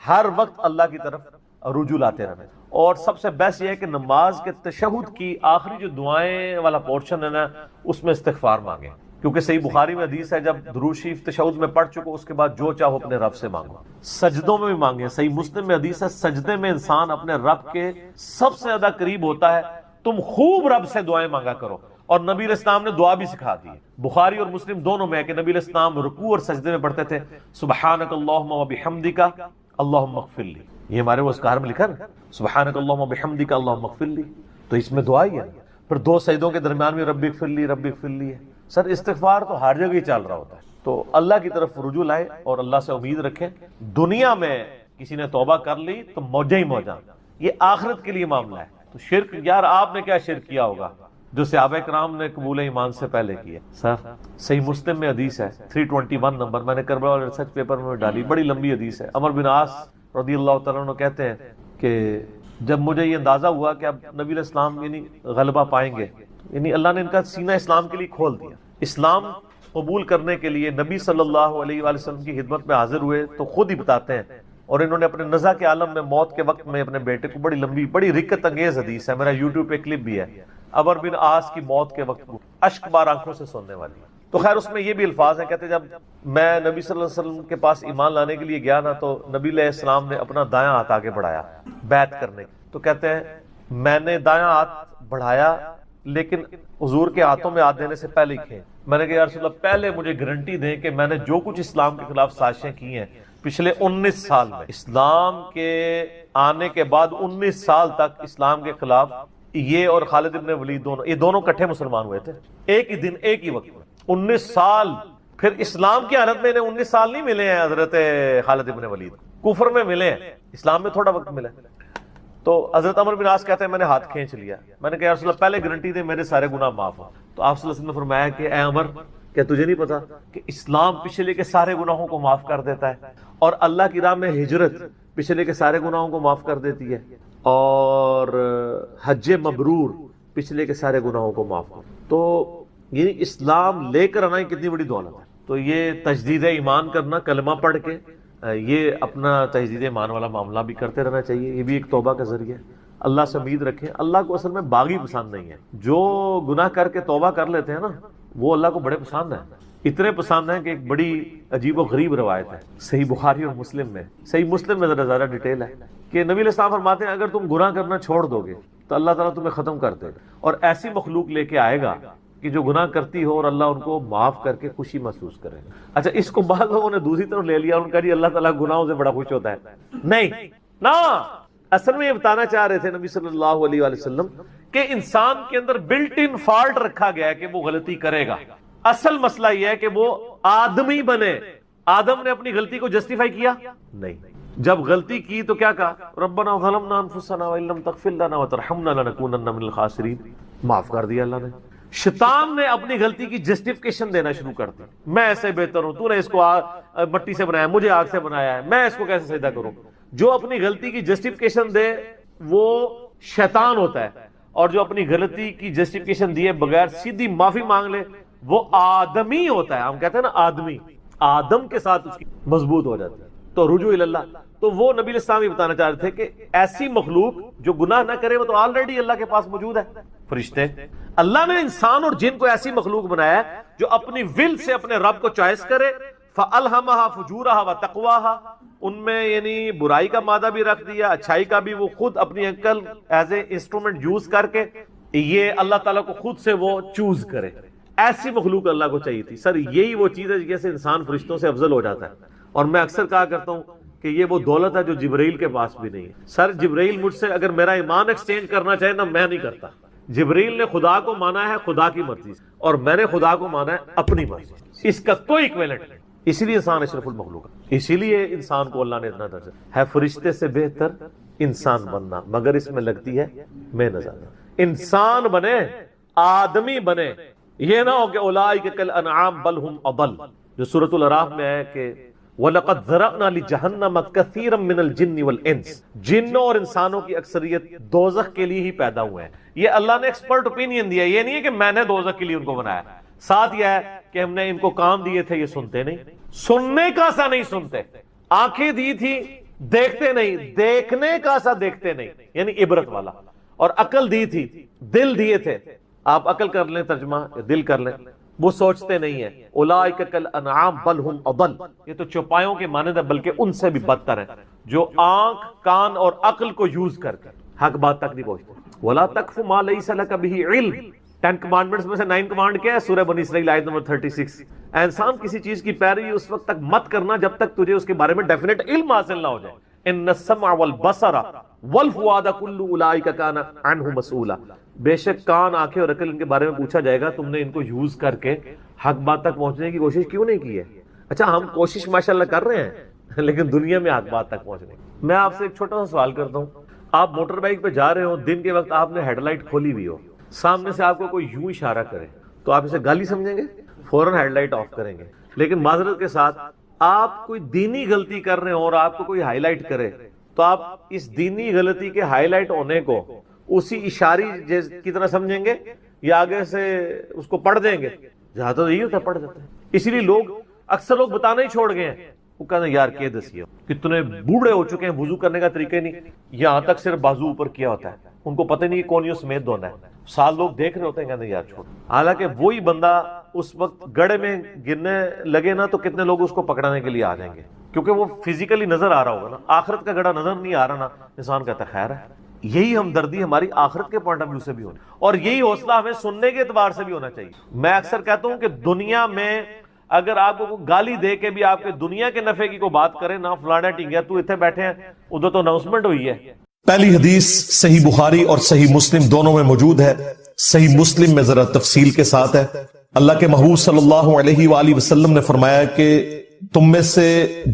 ہر وقت اللہ کی طرف رجوع لاتے رہنا۔ اور سب سے بیسٹ یہ ہے کہ نماز کے تشہد کی آخری جو دعائیں والا پورشن ہے نا اس میں استغفار مانگیں، کیونکہ صحیح بخاری میں حدیث ہے جب درود شریف تشہد میں پڑھ چکو اس کے بعد جو چاہو اپنے رب سے مانگو، سجدوں میں بھی مانگیں۔ صحیح مسلم میں حدیث ہے سجدے میں انسان اپنے رب کے سب سے زیادہ قریب ہوتا ہے، تم خوب رب سے دعائیں مانگا کرو۔ اور نبی علیہ السلام نے دعا بھی سکھا دی، بخاری اور مسلم دونوں میں ہے کہ نبی علیہ السلام رکوع اور سجدے میں پڑھتے تھے سبحانک اللہم و بحمدک اللہم اغفر لی، یہ ہمارے وہ اذکار میں لکھا نا سبحانک اللہم و بحمدک اللہم اغفر لی، تو اس میں دعا ہی ہے۔ پھر 2 سجدوں کے درمیان میں رب اغفر لی رب اغفر لی ہے۔ سر استغفار تو ہر جگہ ہی چل رہا ہوتا ہے، تو اللہ کی طرف رجوع لائیں اور اللہ سے امید رکھیں۔ دنیا میں کسی نے توبہ کر لی تو موجہ ہی موجہ، یہ آخرت کے لیے معاملہ ہے۔ تو شرک، یار آپ نے کیا شرک کیا ہوگا، جو صحابہ کرام نے قبول ایمان سے پہلے کیا. سر صحیح مسلم میں حدیث ہے 321 نمبر، میں نے کربلا والے ریسرچ پیپر میں ڈالی، بڑی لمبی حدیث ہے. عمر بن عاص رضی اللہ تعالیٰ عنہ کہتے ہیں کہ جب مجھے یہ اندازہ ہوا کہ اب نبی علیہ السلام یعنی غلبہ پائیں گے، یعنی اللہ نے ان کا سینہ اسلام کے لیے کھول دیا. اسلام قبول کرنے کے لیے نبی صلی اللہ علیہ وآلہ وسلم کی خدمت میں حاضر ہوئے تو خود ہی بتاتے ہیں، اور انہوں نے اپنے نزا کے عالم میں موت کے وقت میں اپنے بیٹے کو، بڑی لمبی بڑی رکت انگیز حدیث ہے، میرا یوٹیوب پہ کلپ بھی ہے، عمر بن عاص کی موت کے وقت اشک بار آنکھوں سے سننے والی. تو خیر اس میں یہ بھی الفاظ ہیں، کہتے ہیں جب میں نبی صلی اللہ علیہ وسلم کے پاس ایمان لانے کے لیے گیا نا تو نبی علیہ السلام نے اپنا دایاں ہاتھ آگے بڑھایا بیعت کرنے. تو کہتے ہیں میں نے دایاں ہاتھ بڑھایا لیکن حضور کے ہاتھوں میں ہاتھ دینے سے پہلے ہی کھے. میں نے کہا یا رسول اللہ پہلے مجھے گارنٹی دیں کہ میں نے جو کچھ اسلام کے خلاف سازشیں کی ہیں پچھلے 19 سال میں، اسلام کے آنے کے بعد 19 سال تک اسلام کے خلاف یہ اور خالد ابن ولید دونوں، یہ دونوں کٹھے مسلمان ہوئے تھے ایک ہی دن ایک ہی وقت میں 19 سال. پھر اسلام کی حالت میں انہیں 19 سال نہیں ملے ہیں حضرت خالد ابن ولید، کفر میں ملے ہیں، اسلام میں تھوڑا وقت ملا. تو حضرت عمر بن عاص کہتے ہیں میں نے ہاتھ کھینچ لیا. میں نے کہا یا رسول اللہ پہلے گارنٹی دے میرے سارے گناہ معاف ہوں. تو آپ صلی اللہ علیہ وسلم نے فرمایا کہ اے عمر کیا تجھے نہیں پتا کہ اسلام پچھلے کے سارے گناہوں کو معاف کر دیتا ہے، اور اللہ کی راہ میں ہجرت پچھلے کے سارے گناہوں کو معاف کر دیتی ہے، اور حج مبرور پچھلے کے سارے گناہوں کو معاف کر. تو یہ اسلام لے کر آنا کتنی بڑی دولت ہے. تو یہ تجدید ایمان کرنا، کلمہ پڑھ کے یہ اپنا تجدید ایمان والا معاملہ بھی کرتے رہنا چاہیے. یہ بھی ایک توبہ کا ذریعہ ہے. اللہ سے امید رکھیں. اللہ کو اصل میں باغی پسند نہیں ہے، جو گناہ کر کے توبہ کر لیتے ہیں نا وہ اللہ کو بڑے پسند ہیں. اتنے پسند ہیں کہ ایک بڑی عجیب و غریب روایت ہے صحیح بخاری اور مسلم میں، صحیح مسلم میں ذرا زیادہ ڈیٹیل ہے کہ نبی علیہ السلام فرماتے ہیں اگر تم گناہ کرنا چھوڑ دو گے تو اللہ تعالیٰ تمہیں ختم کر دے گا، اور ایسی مخلوق لے کے آئے گا کہ جو گناہ کرتی ہو اور اللہ ان کو معاف کر کے خوشی محسوس کرے. اچھا اس کو بعض لوگوں نے دوسری طرف لے لیا، ان کا جی اللہ تعالیٰ گناہوں سے بڑا خوش ہوتا ہے. نہیں نا، اصل میں یہ بتانا چاہ رہے تھے نبی صلی اللہ علیہ وآلہ وسلم کہ انسان کے اندر بلٹ ان فالٹ رکھا گیا ہے کہ وہ غلطی کرے گا. اصل مسئلہ یہ ہے کہ وہ آدمی بنے. آدم نے اپنی غلطی کو جسٹیفائی کیا نہیں. جب غلطی کی تو کیا کہا ربنا ظلمنا انفسنا وان لم تغفر لنا وترحمنا لنکونن من الخاسرین. معاف کر دیا اللہ نے. شیطان نے اپنی غلطی کی جسٹیفیکیشن دینا شروع کر دی. میں ایسے بہتر ہوں، تو نے اس کو مٹی سے بنایا، مجھے آگ سے بنایا ہے، میں اس کو کیسے سجدہ کروں. جو اپنی غلطی کی جسٹیفیکیشن دے وہ شیطان ہوتا ہے، اور جو اپنی غلطی کی جسٹیفیکیشن دیے بغیر سیدھی معافی مانگ لے وہ آدمی ہوتا ہے. ہم کہتے ہیں نا آدمی، آدم کے ساتھ اس کی مضبوط ہو جاتی ہے. تو رجوع اللہ. تو وہ نبی علیہ السلام یہ بتانا چاہ رہے تھے کہ ایسی مخلوق جو گناہ نہ کرے وہ تو آلریڈی اللہ کے پاس موجود ہے. فرشتے، اللہ نے انسان اور جن کو ایسی مخلوق بنایا ہے جو اپنی ول سے اپنے رب کو چوائس کرے. فَأَلْهَمَهَا فُجُورَهَا وَتَقْوَاهَا، ان میں یعنی برائی کا مادہ بھی رکھ دیا، اچھائی کا بھی. وہ خود اپنی عقل ایز اے انسٹرومنٹ یوز کر کے یہ اللہ تعالیٰ کو خود سے وہ چوز کرے. ایسی مخلوق اللہ کو چاہیے تھی. سر یہی وہ چیز ہے جیسے انسان فرشتوں سے افضل ہو جاتا ہے. اور میں اکثر کہا کرتا ہوں کہ یہ وہ دولت ہے جو جبرائیل کے پاس بھی نہیں ہے. سر جبرائیل مجھ سے اگر میرا ایمان ایکسچینج کرنا چاہے نا میں نہیں کرتا. جبرائیل نے خدا کو مانا ہے خدا کی مرضی سے، اور میں نے خدا کو مانا ہے اپنی مرضی سے. اس کا کوئی ایکویلنٹ نہیں. اسی لیے انسان اشرف المخلوق ہے. اسی لیے انسان کو اللہ نے اتنا درجہ ہے فرشتے سے بہتر انسان بننا، مگر اس میں لگتی ہے محنت. انسان بنے، آدمی بنے. یہ نہ ہو کہ اولئک کالانعام بل هم اضل، جو سورۃ الاعراف میں ہے کہ وَلَقَدْ ذَرَأْنَا لِجَهَنَّمَ كَثِيرًا مِنَ الْجِنِّ وَالْإِنسِ، جنوں اور انسانوں کی اکثریت دوزخ کے لیے ہی پیدا ہوئے ہیں. یہ اللہ نے ایکسپرٹ اوپینین دیا، یہ نہیں ہے کہ میں نے دوزخ کے لیے ان کو بنایا. ساتھ یہ ہے کہ ہم نے ان کو کام دیے تھے، یہ سنتے نہیں، سننے کا سا نہیں سنتے. آنکھیں دی تھی دیکھتے نہیں، دیکھنے کا سا دیکھتے نہیں، یعنی عبرت والا. اور عقل دی تھی، دل دیے تھے. آپ عقل کر لیں ترجمہ، دل کر لیں، وہ سوچتے نہیں ہیں. اولئک کالانعام بل هم اضل، یہ تو چوپایوں کے مانند ہے بلکہ ان سے بھی بدتر ہیں، جو آنکھ کان اور عقل کو یوز کر کے حق بات تک نہیں پہنچتے. ولا تقف ما ليس لك به علم، 10 کمانڈمنٹس میں سے 9 کمانڈ کیا ہے؟ سورہ بنی اسرائیل آیت نمبر 36. انسان کسی چیز کی پیروی اس وقت تک مت کرنا جب تک تجھے اس کے بارے میں ڈیفینیٹ علم حاصل نہ ہو جائے. ان السمع والبصر والفؤاد كل اولئک كان عنه مسؤولا، بے شک کان، آنکھیں اور عقل ان کے بارے میں پوچھا جائے گا. تم نے ان کو یوز کر کے حق بات تک پہنچنے کی کوشش کیوں نہیں کی ہے؟ اچھا ہم کوشش ماشاءاللہ کر رہے ہیں لیکن دنیا میں حق بات تک پہنچنے. میں آپ سے ایک چھوٹا سا سوال کرتا ہوں. آپ موٹر بائک پہ جا رہے ہو، دن کے وقت آپ نے ہیڈ لائٹ کھولی ہوئی ہو، سامنے سے آپ کو کوئی یوں اشارہ کرے تو آپ اسے گالی سمجھیں گے؟ فوراً ہیڈ لائٹ آف کریں گے. لیکن معذرت کے ساتھ آپ کوئی دینی غلطی کر رہے ہیں اور آپ کو کوئی ہائی لائٹ کرے تو آپ اس دینی غلطی کے ہائی لائٹ ہونے کو اسی اشاری کی طرح سمجھیں گے یا آگے سے اس کو پڑھ دیں گے؟ جہاں تو یہی ہوتا ہے، پڑھ دیتے ہیں. اسی لیے اکثر لوگ بتانا ہی چھوڑ گئے ہیں. وہ کہتے ہیں یار کہ دسیے کتنے بوڑھے ہو چکے ہیں، وضو کرنے کا طریقہ نہیں، یہاں تک صرف بازو اوپر کیا ہوتا ہے، ان کو پتہ نہیں کہ کون یوں سمیت دھونا ہے. سال لوگ دیکھ رہے ہوتے ہیں، کہتے ہیں یار چھوڑ. حالانکہ وہی بندہ اس وقت گڑھے میں گرنے لگے نا تو کتنے لوگ اس کو پکڑانے کے لیے آ جائیں گے، کیونکہ وہ فزیکلی نظر آ رہا ہوگا نا. آخرت کا گڑھا نظر نہیں آ رہا نا، انسان کہتا ہے خیر ہے. یہی ہمدردی ہماری آخرت کے پوائنٹ آف ویو سے بھی ہونی، اور یہی حوصلہ ہمیں سننے کے اعتبار سے بھی ہونا چاہیے. میں اکثر کہتا ہوں کہ دنیا میں اگر آپ کو گالی دے کے بھی آپ کے دنیا کے نفع کی کوئی بات کرے نا، فلانا ٹینگیا تو اتنے بیٹھے ہیں، ادھر تو اناؤنسمنٹ ہوئی ہے. پہلی حدیث صحیح بخاری اور صحیح مسلم دونوں میں موجود ہے. صحیح مسلم میں ذرا تفصیل کے ساتھ ہے. اللہ کے محبوب صلی اللہ علیہ وآلہ وسلم نے فرمایا کہ تم میں سے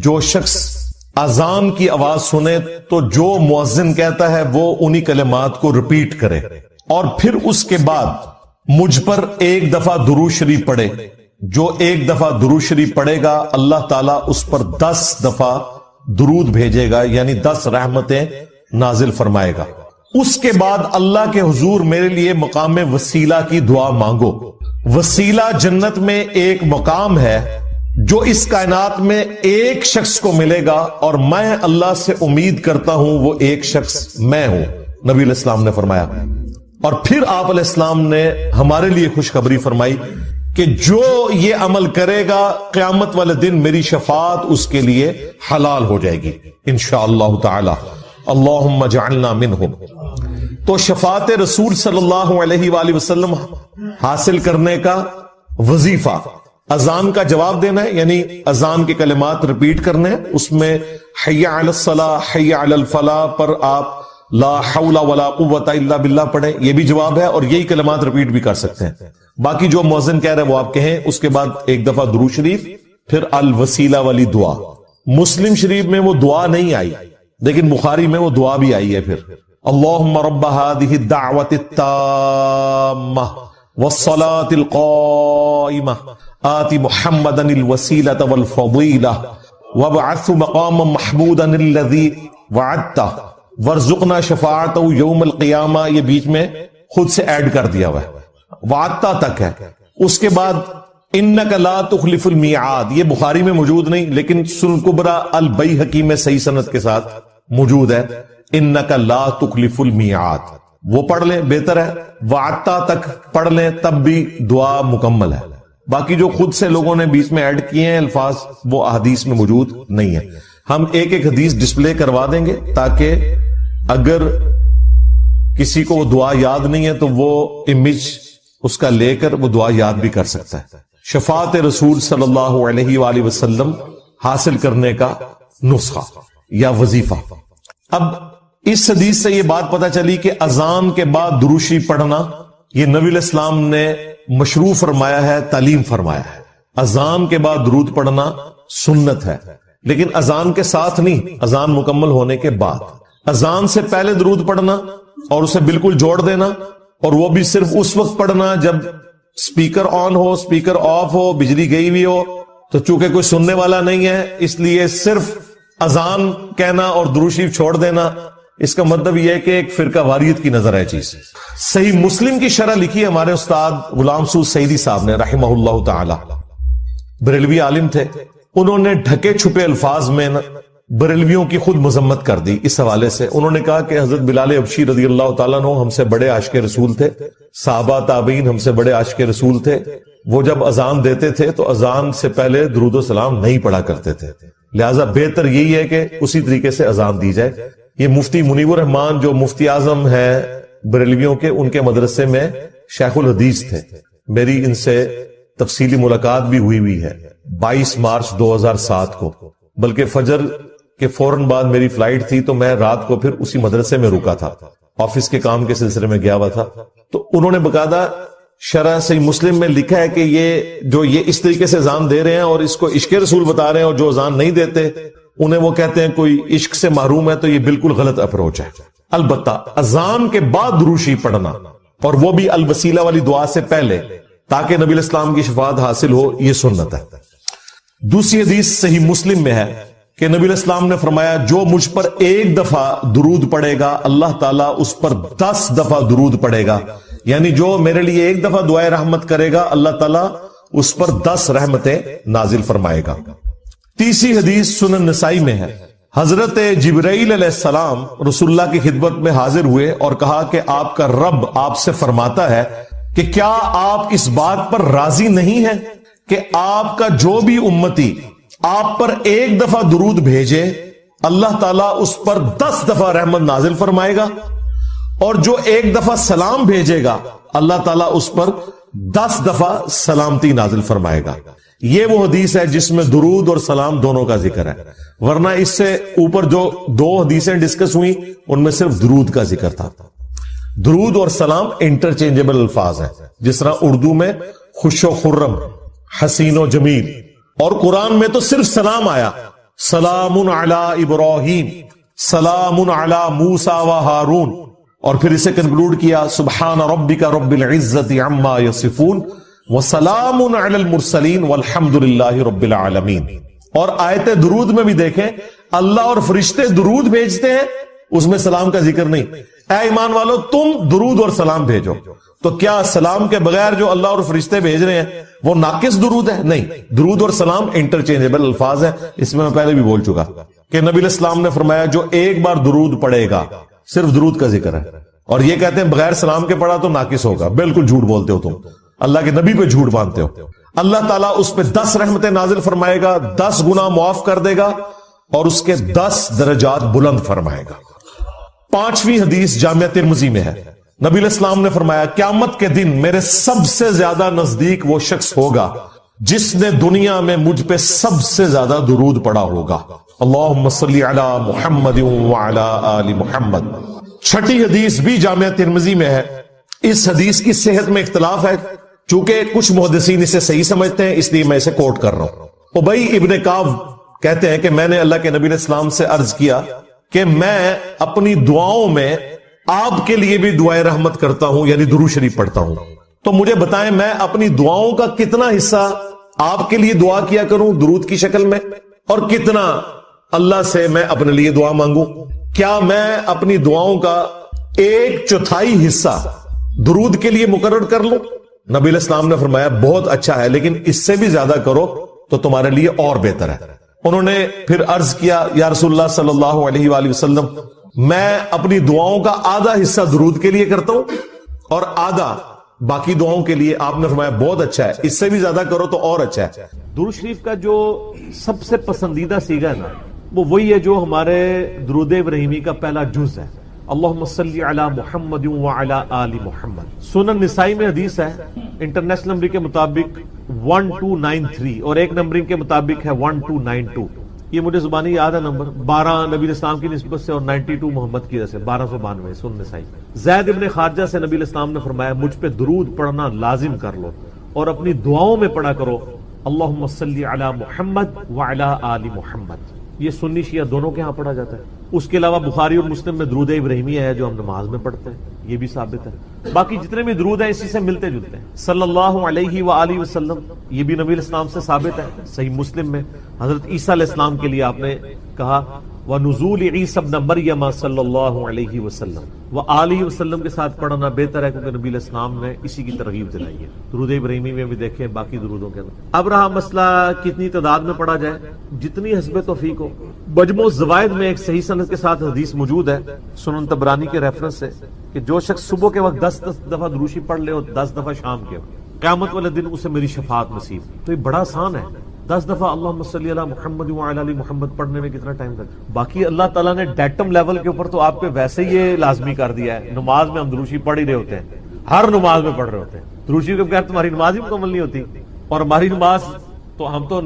جو شخص اذان کی آواز سنے تو جو مؤذن کہتا ہے وہ انہی کلمات کو ریپیٹ کرے اور پھر اس کے بعد مجھ پر ایک دفعہ درود شریف پڑھے. جو ایک دفعہ درود شریف پڑھے گا اللہ تعالیٰ اس پر 10 دفعہ درود بھیجے گا، یعنی 10 رحمتیں نازل فرمائے گا. اس کے بعد اللہ کے حضور میرے لیے مقام وسیلہ کی دعا مانگو. وسیلہ جنت میں ایک مقام ہے جو اس کائنات میں ایک شخص کو ملے گا، اور میں اللہ سے امید کرتا ہوں وہ ایک شخص میں ہوں، نبی علیہ السلام نے فرمایا. اور پھر آپ علیہ السلام نے ہمارے لیے خوشخبری فرمائی کہ جو یہ عمل کرے گا قیامت والے دن میری شفاعت اس کے لیے حلال ہو جائے گی انشاءاللہ تعالی. اللہم اجعلنا منہم. تو شفاعت رسول صلی اللہ علیہ وآلہ وسلم حاصل کرنے کا وظیفہ اذان کا جواب دینا ہے، یعنی اذان کے کلمات ریپیٹ کرنے ہیں. اس میں حی علی الصلاۃ حی علی الفلاح پر آپ لا حول ولا قوت الا باللہ پڑھیں، یہ بھی جواب ہے، اور یہی کلمات ریپیٹ بھی کر سکتے ہیں. باقی جو مؤذن کہہ رہے ہیں وہ آپ کہیں. اس کے بعد ایک دفعہ درود شریف، پھر الوسیلہ والی دعا. مسلم شریف میں وہ دعا نہیں آئی لیکن بخاری میں وہ دعا بھی آئی ہے. پھر اللہم رب هذه الدعوة التامة والصلاة القائمة آت محمدا الوسيلة والفضيلة وابعثه مقاما محمودا الذي وعدته وارزقنا شفاعته يوم القيامة. یہ بیچ میں خود سے ایڈ کر دیا ہوا ہے، وعدتا تک ہے. اس کے بعد انک لا تخلف المیعاد، یہ بخاری میں موجود نہیں لیکن سنن کبرا البیہقی میں صحیح سند کے ساتھ موجود ہے. انک لا تخلف المیعاد وہ پڑھ لیں بہتر ہے. وعدتا تک پڑھ لیں تب بھی دعا مکمل ہے. باقی جو خود سے لوگوں نے بیچ میں ایڈ کیے ہیں الفاظ وہ احادیث میں موجود نہیں ہے. ہم ایک ایک حدیث ڈسپلے کروا دیں گے تاکہ اگر کسی کو وہ دعا یاد نہیں ہے تو وہ امیج اس کا لے کر وہ دعا یاد بھی کر سکتا ہے. شفاعت رسول صلی اللہ علیہ وآلہ وسلم حاصل کرنے کا نسخہ یا وظیفہ. اب اس حدیث سے یہ بات پتہ چلی کہ اذان کے بعد درود شریف پڑھنا یہ نبی علیہ السلام نے مشروع فرمایا ہے، تعلیم فرمایا ہے. اذان کے بعد درود پڑھنا سنت ہے، لیکن اذان کے ساتھ نہیں، اذان مکمل ہونے کے بعد. اذان سے پہلے درود پڑھنا اور اسے بالکل جوڑ دینا، اور وہ بھی صرف اس وقت پڑھنا جب سپیکر آن ہو، سپیکر آف ہو، بجلی گئی ہوئی ہو. تو چونکہ کوئی سننے والا نہیں ہے اس لیے صرف اذان کہنا اور درود شریف چھوڑ دینا، اس کا مطلب یہ ہے کہ ایک فرقہ واریت کی نظر ہے چیز. صحیح مسلم کی شرح لکھی ہے ہمارے استاد غلام سعود سعیدی صاحب نے رحمہ اللہ تعالی. بریلوی عالم تھے، انہوں نے ڈھکے چھپے الفاظ میں بریلویوں کی خود مذمت کر دی. اس حوالے سے انہوں نے کہا کہ حضرت بلال حبشی رضی اللہ تعالیٰ عنہ ہم سے بڑے عاشق رسول تھے، صحابہ تابعین ہم سے بڑے عاشق رسول تھے. وہ جب اذان دیتے تھے تو اذان سے پہلے درود و سلام نہیں پڑھا کرتے تھے، لہٰذا بہتر یہی ہے کہ اسی طریقے سے اذان دی جائے. یہ مفتی منیب الرحمان جو مفتی اعظم ہے بریلویوں کے، ان کے مدرسے میں شیخ الحدیث تھے. میری ان سے تفصیلی ملاقات بھی ہوئی ہے 22 مارچ 2007 کو، بلکہ فجر کے فوراً بعد میری فلائٹ تھی تو میں رات کو پھر اسی مدرسے میں رکا تھا، آفس کے کام کے سلسلے میں گیا ہوا تھا. تو انہوں نے باقاعدہ شرح صحیح مسلم میں لکھا ہے کہ یہ اس طریقے سے اذان دے رہے ہیں اور اس کو عشق رسول بتا رہے ہیں، اور جو اذان نہیں دیتے انہیں وہ کہتے ہیں کوئی عشق سے محروم ہے. تو یہ بالکل غلط اپروچ ہے. البتہ اذان کے بعد درود شریف پڑھنا، اور وہ بھی الوسیلہ والی دعا سے پہلے، تاکہ نبی الاسلام کی شفاعت حاصل ہو. یہ سنت ہے. دوسری حدیث صحیح مسلم میں ہے کہ نبی الاسلام نے فرمایا جو مجھ پر ایک دفعہ درود پڑے گا اللہ تعالیٰ اس پر 10 دفعہ درود پڑے گا. یعنی جو میرے لیے ایک دفعہ دعائے رحمت کرے گا اللہ تعالیٰ اس پر 10 رحمتیں نازل فرمائے گا. تیسری حدیث سنن نسائی میں ہے. حضرت جبرائیل علیہ السلام رسول اللہ کی خدمت میں حاضر ہوئے اور کہا کہ آپ کا رب آپ سے فرماتا ہے کہ کیا آپ اس بات پر راضی نہیں ہیں کہ آپ کا جو بھی امتی آپ پر ایک دفعہ درود بھیجے اللہ تعالیٰ اس پر 10 دفعہ رحمت نازل فرمائے گا، اور جو ایک دفعہ سلام بھیجے گا اللہ تعالیٰ اس پر 10 دفعہ سلامتی نازل فرمائے گا. یہ وہ حدیث ہے جس میں درود اور سلام دونوں کا ذکر ہے، ورنہ اس سے اوپر جو 2 حدیثیں ڈسکس ہوئی ان میں صرف درود کا ذکر تھا. درود اور سلام انٹرچینجبل الفاظ ہیں، جس طرح اردو میں خوش و خرم، حسین و جمیل، اور قرآن میں تو صرف سلام آیا، سلام علی ابراہیم، سلام علی موسیٰ و ہارون، اور پھر اسے کنکلوڈ کیا سبحان ربک رب العزت عما یصفون وسلام علی المرسلین والحمد للہ رب العالمین. اور آیت درود میں بھی دیکھیں اللہ اور فرشتے درود بھیجتے ہیں، اس میں سلام کا ذکر نہیں. اے ایمان والو تم درود اور سلام بھیجو. تو کیا سلام کے بغیر جو اللہ اور فرشتے بھیج رہے ہیں وہ ناقص درود ہے؟ نہیں، درود اور سلام انٹرچینجبل الفاظ ہیں. اس میں پہلے بھی بول چکا کہ نبی علیہ السلام نے فرمایا جو ایک بار درود پڑھے گا، صرف درود کا ذکر ہے، اور یہ کہتے ہیں بغیر سلام کے پڑھا تو ناقص ہوگا. بالکل جھوٹ بولتے ہو تم، اللہ کے نبی پہ جھوٹ باندھتے ہو. اللہ تعالیٰ اس پہ 10 رحمتیں نازل فرمائے گا، 10 گناہ معاف کر دے گا، اور اس کے 10 درجات بلند فرمائے گا. 5ویں حدیث جامعہ ترمذی میں ہے. نبی علیہ السلام نے فرمایا قیامت کے دن میرے سب سے زیادہ نزدیک وہ شخص ہوگا جس نے دنیا میں مجھ پہ سب سے زیادہ درود پڑا ہوگا. اللہم صلی علی محمد وعلی آل محمد. 6ٹھی حدیث بھی جامعہ ترمذی میں ہے. اس حدیث کی صحت میں اختلاف ہے، چونکہ کچھ محدثین اسے صحیح سمجھتے ہیں، اس لیے میں اسے کوٹ کر رہا ہوں. ابی ابن کعب کہتے ہیں کہ میں نے اللہ کے نبی علیہ السلام سے عرض کیا کہ میں اپنی دعاؤں میں آپ کے لیے بھی دعائے رحمت کرتا ہوں، یعنی درود شریف پڑھتا ہوں، تو مجھے بتائیں میں اپنی دعاؤں کا کتنا حصہ آپ کے لیے دعا کیا کروں درود کی شکل میں، اور کتنا اللہ سے میں اپنے لیے دعا مانگوں. کیا میں اپنی دعاؤں کا 1/4 حصہ درود کے لیے مقرر کر لوں؟ نبی علیہ السلام نے فرمایا بہت اچھا ہے، لیکن اس سے بھی زیادہ کرو تو تمہارے لیے اور بہتر ہے. انہوں نے پھر عرض کیا یا رسول اللہ صلی اللہ علیہ وآلہ وسلم میں اپنی دعاؤں کا آدھا حصہ درود کے لیے کرتا ہوں اور آدھا باقی دعاؤں کے لیے. آپ نے فرمایا بہت اچھا ہے، اس سے بھی زیادہ کرو تو اور اچھا ہے. درود شریف کا جو سب سے پسندیدہ صیغہ ہے نا وہ وہی ہے جو ہمارے درود ابراہیمی کا پہلا جز ہے، اللہم صلی علی محمد وعلی آل محمد. سنن نسائی میں حدیث ہے، انٹرنیشنل نمبر کے مطابق 1293 اور ایک نمبرنگ کے مطابق ہے 1292. یہ مجھے زبانی یاد ہے نمبر، 12 نبی علیہ السلام کی نسبت سے اور 92 محمد کی وجہ سے 1292 سنن نسائی. زید ابن خارجہ سے نبی علیہ السلام نے فرمایا مجھ پہ درود پڑھنا لازم کر لو اور اپنی دعاؤں میں پڑھا کرو اللہم صلی علی محمد وعلی آل محمد. یہ سنی شیعہ دونوں کے ہاں پڑھا جاتا ہے. اس کے علاوہ بخاری اور مسلم میں درود ابراہیمی ہے جو ہم نماز میں پڑھتے ہیں، یہ بھی ثابت ہے. باقی جتنے بھی درود ہیں اسی سے ملتے جلتے ہیں. صلی اللہ علیہ وآلہ وسلم یہ بھی نبی علیہ السلام سے ثابت ہے. صحیح مسلم میں حضرت عیسیٰ علیہ السلام کے لیے آپ نے کہا وَنُزُولِ عِیسَى ابْنَ مَرْیَمَ صلی اللہ علیہ وسلم وآلہ وسلم کے ساتھ پڑھنا بہتر ہے، کیونکہ نبی علیہ السلام نے اسی کی ترغیب دلائی ہے. درود ابراہیمی میں بھی دیکھیں باقی درودوں کے اندر. اب رہا مسئلہ کتنی تعداد میں پڑھا جائے، جتنی حسب توفیق ہو. مجموع الزوائد میں ایک صحیح سند کے ساتھ حدیث موجود ہے سنن طبرانی کے ریفرنس سے کہ جو شخص صبح کے وقت 10 دفعہ درود شریف پڑھ لے اور 10 دفعہ شام کے قیامت والے دن اسے میری شفاعت نصیب. تو یہ بڑا آسان ہے. 10 دفعہ اللہم صلی علی محمد وعلی آل محمد پڑھنے میں کتنا ٹائم لگتا ہے. باقی اللہ تعالیٰ نے ڈیٹم لیول کے اوپر تو آپ پہ ویسے ہی یہ لازمی کر دیا ہے. نماز میں ہم درود شریف پڑھ ہی رہے ہوتے ہیں، ہر نماز میں پڑھ رہے ہوتے ہیں. درود شریف کے بغیر تمہاری نماز ہی مکمل نہیں ہوتی. اور ہماری نماز تو ہم تو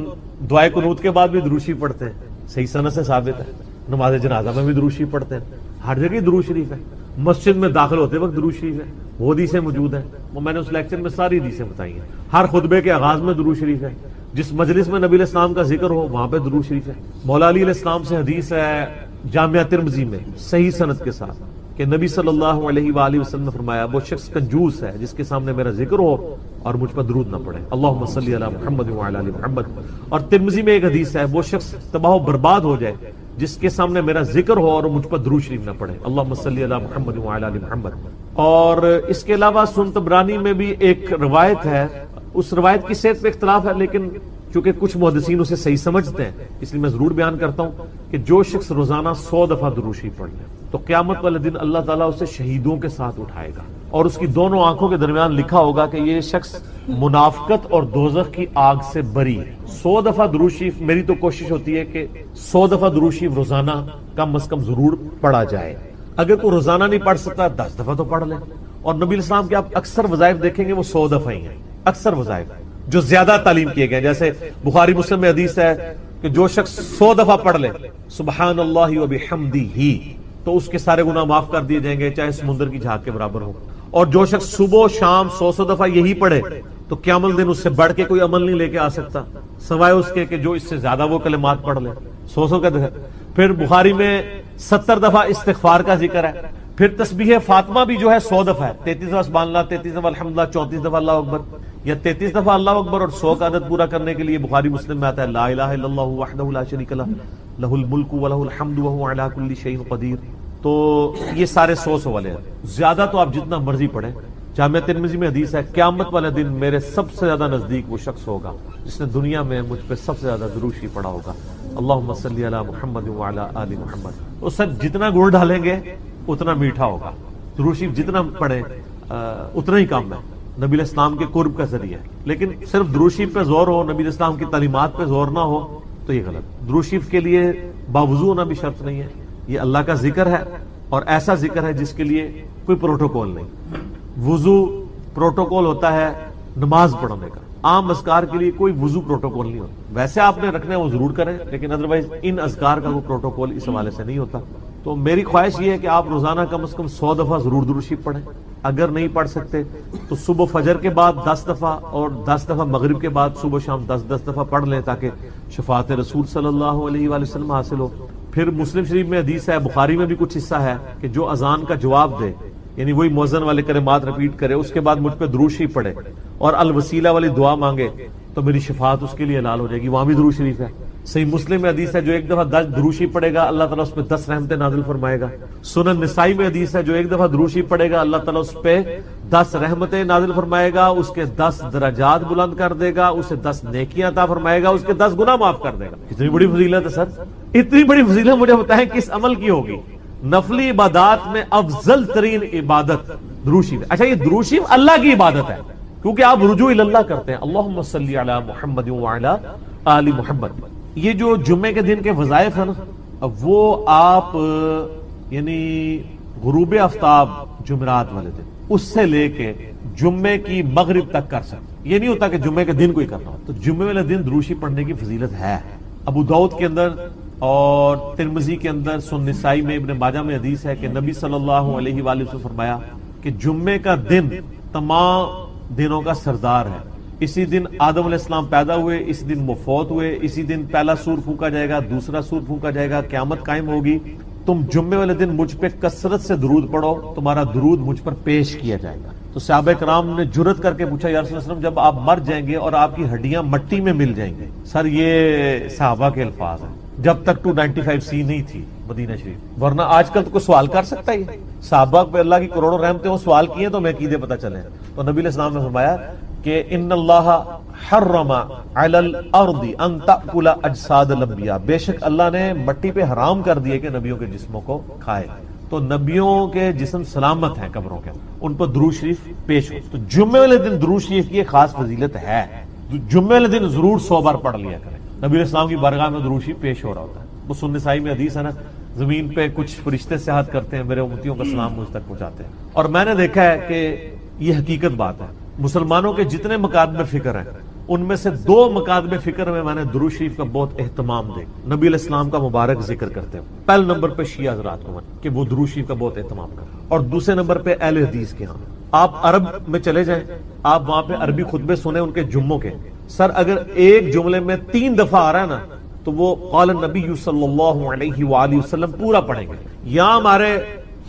دعائے قنوت کے بعد بھی درود شریف پڑھتے ہیں، صحیح سند سے ثابت ہے. نماز جنازہ میں بھی درود شریف پڑھتے ہیں، ہر جگہ درود شریف ہے. مسجد میں داخل ہوتے وقت درود شریف ہے، وہ حدیثیں موجود ہیں، وہ میں نے اس لیکچر میں ساری حدیثیں بتائی ہیں. ہر خطبے کے آغاز میں درود شریف ہے. جس مجلس میں نبی علیہ السلام کا ذکر ہو وہاں پہ درود شریف ہے. مولا علی علیہ السلام سے حدیث ہے جامعہ ترمذی میں صحیح سند کے ساتھ کہ نبی صلی اللہ علیہ وآلہ وسلم نے فرمایا وہ شخص کنجوس ہے جس کے سامنے میرا ذکر ہو اور مجھ پر درود نہ پڑے، اللہم صلی علی محمد وعلی آل محمد۔ اور ترمذی میں ایک حدیث ہے وہ شخص تباہ و برباد ہو جائے جس کے سامنے میرا ذکر ہو اور مجھ پر درود شریف نہ پڑے، اللہم صلی علی محمد وعلی آل محمد۔ اور اس کے علاوہ سنن طبرانی میں بھی ایک روایت ہے، اس روایت کی صحت پہ اختلاف ہے، لیکن چونکہ کچھ محدثین اسے صحیح سمجھتے ہیں اس لیے میں ضرور بیان کرتا ہوں کہ جو شخص روزانہ 100 دفعہ درود شریف پڑھ لے تو قیامت والے دن اللہ تعالیٰ اسے شہیدوں کے ساتھ اٹھائے گا، اور اس کی دونوں آنکھوں کے درمیان لکھا ہوگا کہ یہ شخص منافقت اور دوزخ کی آگ سے بری ہے۔ 100 دفعہ درود شریف، میری تو کوشش ہوتی ہے کہ 100 دفعہ درود شریف روزانہ کم از کم ضرور پڑھا جائے۔ اگر کوئی روزانہ نہیں پڑھ سکتا 10 دفعہ تو پڑھ لیں۔ اور نبی علیہ السلام کے آپ اکثر وظائف دیکھیں گے وہ 100 دفعہ ہی ہیں، اکثر وظائف جو زیادہ تعلیم کیے گئے، جیسے بخاری مسلم میں حدیث ہے کہ جو شخص 100 دفعہ پڑھ لے سبحان اللہ وبحمدہ تو اس کے سارے گناہ معاف کر دیے جائیں گے، چاہے سمندر کی جھاگ کے برابر ہو۔ اور جو شخص صبح و شام 100 دفعہ یہی پڑھے تو قیامت دن اس سے بڑھ کے کوئی عمل نہیں لے کے آ سکتا سوائے اس کے کہ جو اس سے زیادہ وہ کلمات پڑھ لے 100 کا۔ پھر بخاری میں 70 دفعہ استغفار کا ذکر ہے۔ پھر تسبیح فاطمہ بھی جو ہے 100 دفعہ ہے، 33 دفعہ سبحان اللہ، 33 دفعہ الحمدللہ، 34 دفعہ اللہ اکبر، یا 33 دفعہ اللہ اکبر اور 100 کا عدد پورا کرنے کے لیے بخاری مسلم میں آتا ہے لا الہ الا اللہ وحدہ لا شریک لہ لہ الملک ولہ الحمد وہو علی کل شیء قدیر۔ تو یہ سارے 100 والے ہیں، زیادہ تو آپ جتنا مرضی پڑھیں۔ جامع ترمذی میں حدیث ہے قیامت والے دن میرے سب سے زیادہ نزدیک وہ شخص ہوگا جس نے دنیا میں مجھ پہ سب سے زیادہ درود شریف پڑھا ہوگا، اللہم صلی علی محمد وعلی آل محمد۔ تو سب جتنا گڑ ڈالیں گے اتنا میٹھا ہوگا، درود شریف جتنا پڑھیں اتنا ہی کام ہے، نبی علیہ السلام کے قرب کا ذریعہ ہے۔ لیکن صرف درود شریف پہ زور ہو، نبی علیہ السلام کی تعلیمات پہ زور نہ ہو تو یہ غلط۔ درود شریف کے لیے باوضو ہونا بھی شرط نہیں ہے، یہ اللہ کا ذکر ہے اور ایسا ذکر ہے جس کے لیے کوئی پروٹوکول نہیں۔ وضو پروٹوکول ہوتا ہے نماز پڑھنے کا، عام اذکار کے لیے کوئی وضو پروٹوکول نہیں ہوتا۔ ویسے آپ نے رکھنا ہے وہ ضرور کریں، لیکن ادروائز ان اذکار کا کوئی پروٹوکول اس حوالے سے نہیں ہوتا۔ تو میری خواہش یہ ہے کہ آپ روزانہ کم از کم 100 دفعہ ضرور درود شریف پڑھیں۔ اگر نہیں پڑھ سکتے تو صبح فجر کے بعد 10 دفعہ اور 10 دفعہ مغرب کے بعد صبح شام 10 دفعہ پڑھ لیں تاکہ شفاعت رسول صلی اللہ علیہ وآلہ وسلم حاصل ہو۔ پھر مسلم شریف میں حدیث ہے، بخاری میں بھی کچھ حصہ ہے کہ جو اذان کا جواب دے، یعنی وہی مؤذن والے کلمات رپیٹ کرے، اس کے بعد مجھ پہ درود شریف پڑھے اور الوسیلہ والی دعا مانگے تو میری شفاعت اس کے لیے حلال ہو جائے گی، وہاں بھی درود شریف ہے۔ صحیح مسلم میں حدیث ہے جو ایک دفعہ 10 درود شریف پڑھے گا اللہ تعالیٰ اس پہ 10 رحمتیں نازل فرمائے گا۔ سنن نسائی میں حدیث ہے جو ایک دفعہ درود شریف پڑھے گا اللہ تعالیٰ اس پہ 10 رحمتیں نازل فرمائے گا، اس کے 10 درجات بلند کر دے گا، اسے 10 نیکیاں عطا فرمائے گا، اس کے 10 گناہ معاف کر دے گا۔ اتنی بڑی فضیلت ہے سر، اتنی بڑی فضیلت مجھے بتائیں کس عمل کی ہوگی؟ نفلی عبادات میں افضل ترین عبادت درود شریف۔ اچھا یہ درود شریف اللہ کی عبادت ہے کیونکہ آپ رجوع اللہ کرتے ہیں، اللہم صلی علی محمد وعلی آل محمد۔ یہ جو جمعے کے دن کے وظائف ہیں نا وہ آپ یعنی غروب آفتاب جمعرات والے دن اس سے لے کے جمعے کی مغرب تک کر سکتے، یہ نہیں ہوتا کہ جمعے کے دن کوئی کرنا ہو۔ تو جمعے والے دن درود شریف پڑھنے کی فضیلت ہے۔ ابو داؤد کے اندر اور ترمذی کے اندر، سنن نسائی میں، ابن ماجہ میں حدیث ہے کہ نبی صلی اللہ علیہ وآلہ وسلم فرمایا کہ جمعے کا دن تمام دنوں کا سردار ہے۔ اسی دن آدم علیہ السلام پیدا ہوئے، اسی دن وہ فوت ہوئے، اسی دن پہلا سور پھونکا جائے گا، دوسرا سور پھونکا جائے گا، قیامت قائم ہوگی۔ تم جمعے والے دن مجھ پہ کثرت سے درود پڑھو، تمہارا درود مجھ پر پیش کیا جائے گا۔ تو صحابہ کرام نے جرت کر کے پوچھا یا رسول اللہ صلی اللہ علیہ وسلم جب آپ مر جائیں گے اور آپ کی ہڈیاں مٹی میں مل جائیں گے؟ سر یہ صحابہ کے الفاظ ہیں جب تک 295C نہیں تھی مدینہ شریف، ورنہ آج کل تو کوئی سوال کر سکتا ہے؟ صحابہ پہ اللہ کی کروڑوں رحمتیں وہ سوال کیے تو میں عقیدے پتہ چلے۔ تو نبی علیہ السلام نے فرمایا کہ ان اللہ حرم علی الارض ان تأکل اجساد الانبیاء، بے شک اللہ نے مٹی پہ حرام کر دیے کہ نبیوں کے جسموں کو کھائے۔ تو نبیوں کے جسم سلامت ہیں قبروں کے، ان پر درود شریف پیش ہو۔ تو جمعے والے دن درود شریف کی خاص فضیلت ہے، جمعے والے دن ضرور 100 بار پڑھ لیا کریں۔ نبی علیہ السلام کی بارگاہ میں درود شریف پیش ہو رہا ہوتا ہے۔ وہ سنن نسائی میں حدیث ہے نا، زمین پہ کچھ فرشتے سیاحت کرتے ہیں، میرے امتیوں کا سلام مجھ تک پہنچاتے ہیں۔ اور میں نے دیکھا ہے کہ یہ حقیقت بات ہے، مسلمانوں کے جتنے مکاتب فکر ہیں ان میں سے 2 مکاتب فکر میں نے درود شریف کا بہت اہتمام دیکھا، نبی علیہ السلام کا مبارک ذکر کرتے ہیں۔ پہلے نمبر پہ شیعہ حضرات کو کہ وہ درود شریف کا بہت اہتمام کرتے ہیں، اور دوسرے نمبر پہ اہل حدیث کے ہاں۔ آپ عرب میں چلے جائیں، آپ وہاں پہ عربی خطبے سنیں ان کے جمعوں کے، سر اگر ایک جملے میں 3 دفعہ آ رہا ہے نا تو وہ قال النبی صلی اللہ علیہ وآلہ وسلم پورا پڑھیں گے۔ یہاں ہمارے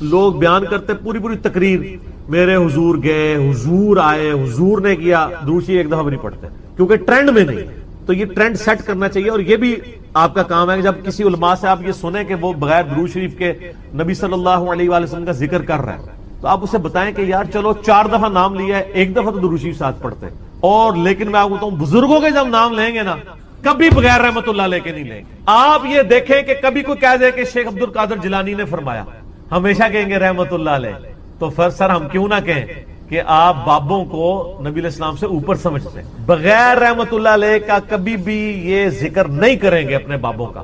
لوگ بیان کرتے پوری پوری تقریر، میرے حضور گئے، حضور آئے، حضور نے کیا، درود شریف ایک دفعہ بھی نہیں پڑھتے کیونکہ ٹرینڈ میں نہیں۔ تو یہ ٹرینڈ سیٹ کرنا چاہیے، اور یہ بھی آپ کا کام ہے کہ جب کسی علماء سے آپ یہ سنیں کہ وہ بغیر درود شریف کے نبی صلی اللہ علیہ وآلہ وسلم کا ذکر کر رہا ہے، تو آپ اسے بتائیں کہ یار چلو 4 دفعہ نام لیا ہے، 1 دفعہ تو درود شریف ساتھ پڑھتے ہیں۔ اور لیکن میں آپ کو بتاؤں، بزرگوں کے جب نام لیں گے نا، کبھی بغیر رحمت اللہ لے کے نہیں لیں گے۔ آپ یہ دیکھیں کہ کبھی کوئی کہہ دے کہ شیخ عبد القادر جیلانی نے فرمایا، ہمیشہ کہیں گے رحمت اللہ علیہ۔ تو پھر سر ہم کیوں نہ کہیں کہ آپ بابوں کو نبی علیہ السلام سے اوپر سمجھتے ہیں، بغیر رحمت اللہ علیہ کا کبھی بھی یہ ذکر نہیں کریں گے اپنے بابوں کا،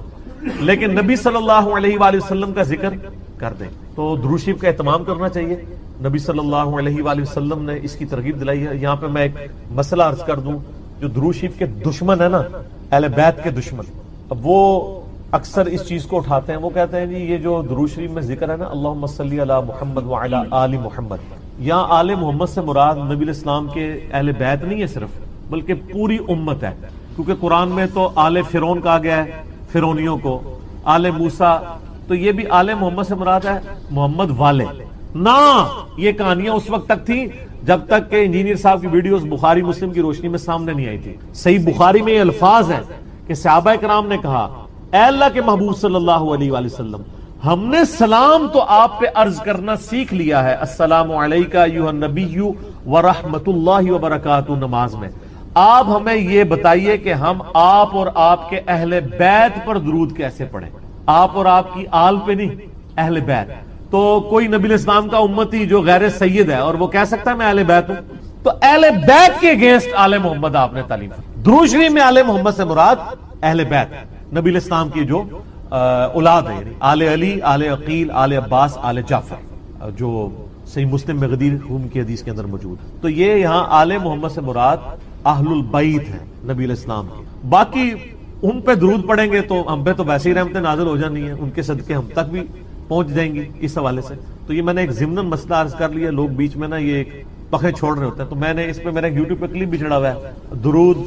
لیکن نبی صلی اللہ علیہ وآلہ وسلم کا ذکر کر دیں۔ تو درود شریف کا اہتمام کرنا چاہیے، نبی صلی اللہ علیہ وآلہ وسلم نے اس کی ترغیب دلائی ہے۔ یہاں پہ میں ایک مسئلہ عرض کر دوں، جو درود شریف کے دشمن ہے نا، اہل بیت کے دشمن، اب وہ اکثر اس چیز کو اٹھاتے ہیں، وہ کہتے ہیں جی یہ جو درود شریف میں ذکر ہے نا، اللہم صلی علی محمد وعلی آل محمد، یہاں آل محمد سے مراد نبی علیہ السلام کے اہل بیت نہیں ہے صرف، بلکہ پوری امت ہے، کیونکہ قرآن میں تو آل فرعون کہا گیا ہے، فرعونیوں کو، آل موسیٰ، تو یہ بھی آل محمد سے مراد ہے محمد والے نا۔ یہ کہانیاں اس وقت تک تھی جب تک کہ انجینئر صاحب کی ویڈیوز بخاری مسلم کی روشنی میں سامنے نہیں آئی تھی۔ صحیح بخاری میں یہ الفاظ ہیں کہ صحابہ کرام نے کہا، اے اللہ کے محبوب صلی اللہ علیہ وآلہ وسلم، ہم نے سلام تو آپ پہ عرض کرنا سیکھ لیا ہے، السلام علیکہ ایھا النبی ورحمۃ اللہ وبرکاتہ، نماز میں آپ ہمیں یہ بتائیے کہ ہم آپ اور آپ کے اہل بیت پر درود کیسے پڑھیں، آپ اور آپ کی آل پہ نہیں، اہل بیت۔ تو کوئی نبی علیہ السلام کا امتی جو غیر سید ہے اور وہ کہہ سکتا ہے میں اہل بیت ہوں، تو اہل بیت کے اگینسٹ آل محمد آپ نے تعلیم۔ درود شریف میں آل محمد سے مراد اہل بیت، نبی علیہ السلام کی جو اولاد ہے، یعنی آل علی، آل عقیل، آل عباس، آل جعفر، جو صحیح مسلم میں غدیر خون کی حدیث کے اندر موجود ہے۔ تو یہ یہاں آل محمد سے مراد اہل البیت ہے نبی علیہ السلام کی۔ باقی ان پہ درود پڑھیں گے تو ہم پہ تو ویسے ہی رحمتیں نازل ہو جانی ہیں، ان کے صدقے ہم تک بھی پہنچ جائیں گی اس حوالے سے۔ تو یہ میں نے ایک ضمناً مسئلہ عرض کر لیا، لوگ بیچ میں نا یہ ایک پخے چھوڑ رہے ہوتے ہیں، تو میں نے اس پہ میرا یوٹیوب پہ کلپ بھی چڑھا ہوا ہے، درود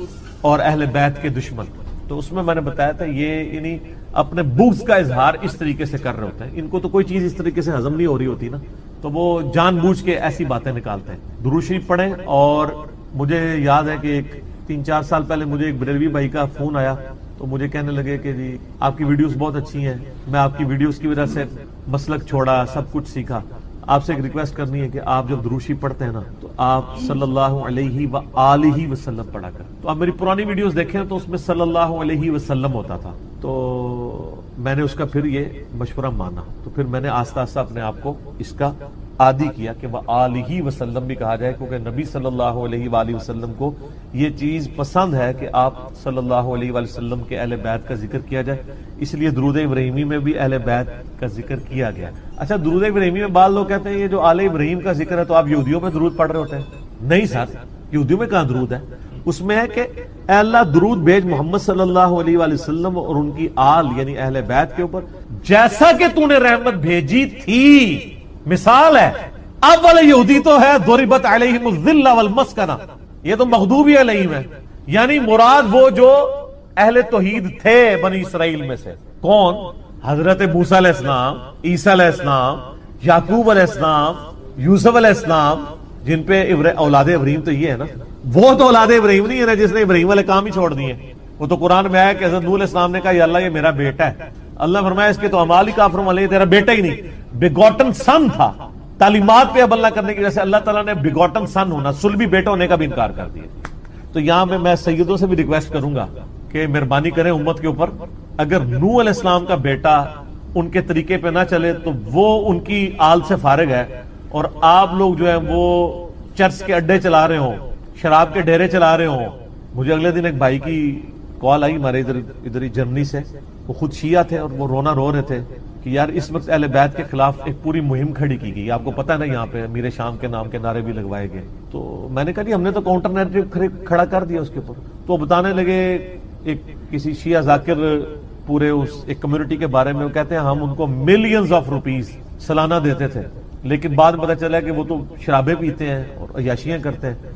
اور اہل بیت کے دشمن، تو اس میں نے بتایا تھا یہ یعنی اپنے بغض کا اظہار اس طریقے سے کر رہے ہوتے ہیں، ان کو تو کوئی چیز اس طریقے سے ہضم نہیں ہو رہی ہوتی نا، تو وہ جان بوجھ کے ایسی باتیں نکالتے ہیں۔ درود شریف پڑھیں، اور مجھے یاد ہے کہ 3-4 سال پہلے مجھے ایک بریلوی بھائی کا فون آیا، تو مجھے کہنے لگے کہ جی آپ کی ویڈیوز بہت اچھی ہیں، میں آپ کی ویڈیوز کی وجہ سے مسلک چھوڑا، سب کچھ سیکھا، آپ سے ایک ریکویسٹ کرنی ہے کہ آپ جب درود شریف پڑھتے ہیں نا تو آپ صلی اللہ علیہ وآلہ وسلم پڑھا کریں۔ تو آپ میری پرانی ویڈیوز دیکھیں تو اس میں صلی اللہ علیہ وسلم ہوتا تھا، تو میں نے اس کا پھر یہ مشورہ مانا، تو پھر میں نے آہستہ آہستہ اپنے آپ کو اس کا عادی کیا کہ وآلہ وسلم بھی کہا جائے، کیونکہ نبی صلی اللہ علیہ وآلہ وسلم کو یہ چیز پسند ہے کہ آپ صلی اللہ علیہ وآلہ وسلم کے اہل بیت کا ذکر کیا جائے، اس لیے درود ابراہیمی میں بھی اہل بیت کا ذکر کیا گیا۔ اچھا، درود ابراہیمی میں بعض لوگ کہتے ہیں یہ جو آل ابراہیم کا ذکر ہے تو آپ یہودیوں پہ درود پڑھ رہے ہوتے ہیں۔ نہیں سر، یہودیوں میں کہاں درود ہے؟ اس میں ہے کہ اے اللہ درود بھیج محمد صلی اللہ علیہ وآلہ وسلم اور ان کی آل یعنی اہل بیت کے اوپر، جیسا کہ تو نے رحمت بھیجی تھی۔ مثال ہے، اب والے یہودی تو ہے ضربت علیہم الذلہ والمسکنہ، یہ تو مغضوب علیہم ہے، یعنی مراد وہ جو اہل توحید تھے بنی اسرائیل میں سے۔ کون؟ حضرت موسیٰ علیہ السلام، عیسیٰ علیہ السلام، یعقوب علیہ السلام، یوسف علیہ السلام، جن پہ اولاد ابراہیم تو یہ ہے نا، وہ تو اولاد ابراہیم نہیں ہے نا جس نے ابراہیم والے کام ہی چھوڑ دیے۔ وہ تو قرآن میں آیا کہ حضرت نوح علیہ السلام نے کہا یا اللہ یہ میرا بیٹا ہے، اللہ فرمایا اس کے تو اعمال ہی کافر والے، تیرا بیٹا ہی نہیں، بیگوٹن سن تھا۔ تعلیمات پہ عمل نہ کرنے کی وجہ سے اللہ تعالیٰ نے بیگوٹن سن ہونا، صلبی بیٹا ہونے کا بھی انکار کر دیا۔ تو یہاں میں سیدوں سے بھی ریکویسٹ کروں گا کہ مہربانی کریں امت کے اوپر، اگر نوح علیہ السلام کا بیٹا ان کے طریقے پہ نہ چلے تو وہ ان کی آل سے فارغ ہے، اور آپ لوگ جو ہیں وہ چرچ کے اڈے چلا رہے ہوں، شراب کے ڈیرے چلا رہے ہوں۔ مجھے اگلے دن ایک بھائی کی کال آئی ہمارے ادھر ہی جرمنی سے، وہ خود شیعہ تھے اور وہ رونا رو رہے تھے کہ یار اس وقت اہل بیت کے خلاف ایک پوری مہم کھڑی کی گئی، آپ کو پتہ ہے نا یہاں پہ امیر شام کے نام کے نعرے بھی لگوائے گئے۔ تو میں نے کہا جی ہم نے تو کاؤنٹر نیریٹو کھڑا کر دیا اس کے اوپر۔ تو وہ بتانے لگے ایک کسی شیعہ ذاکر پورے اس ایک کمیونٹی کے بارے میں، وہ کہتے ہیں ہم ان کو ملینز آف روپیز سالانہ دیتے تھے، لیکن بعد میں پتہ چلا کہ وہ تو شرابیں پیتے ہیں اور عیاشیاں کرتے ہیں۔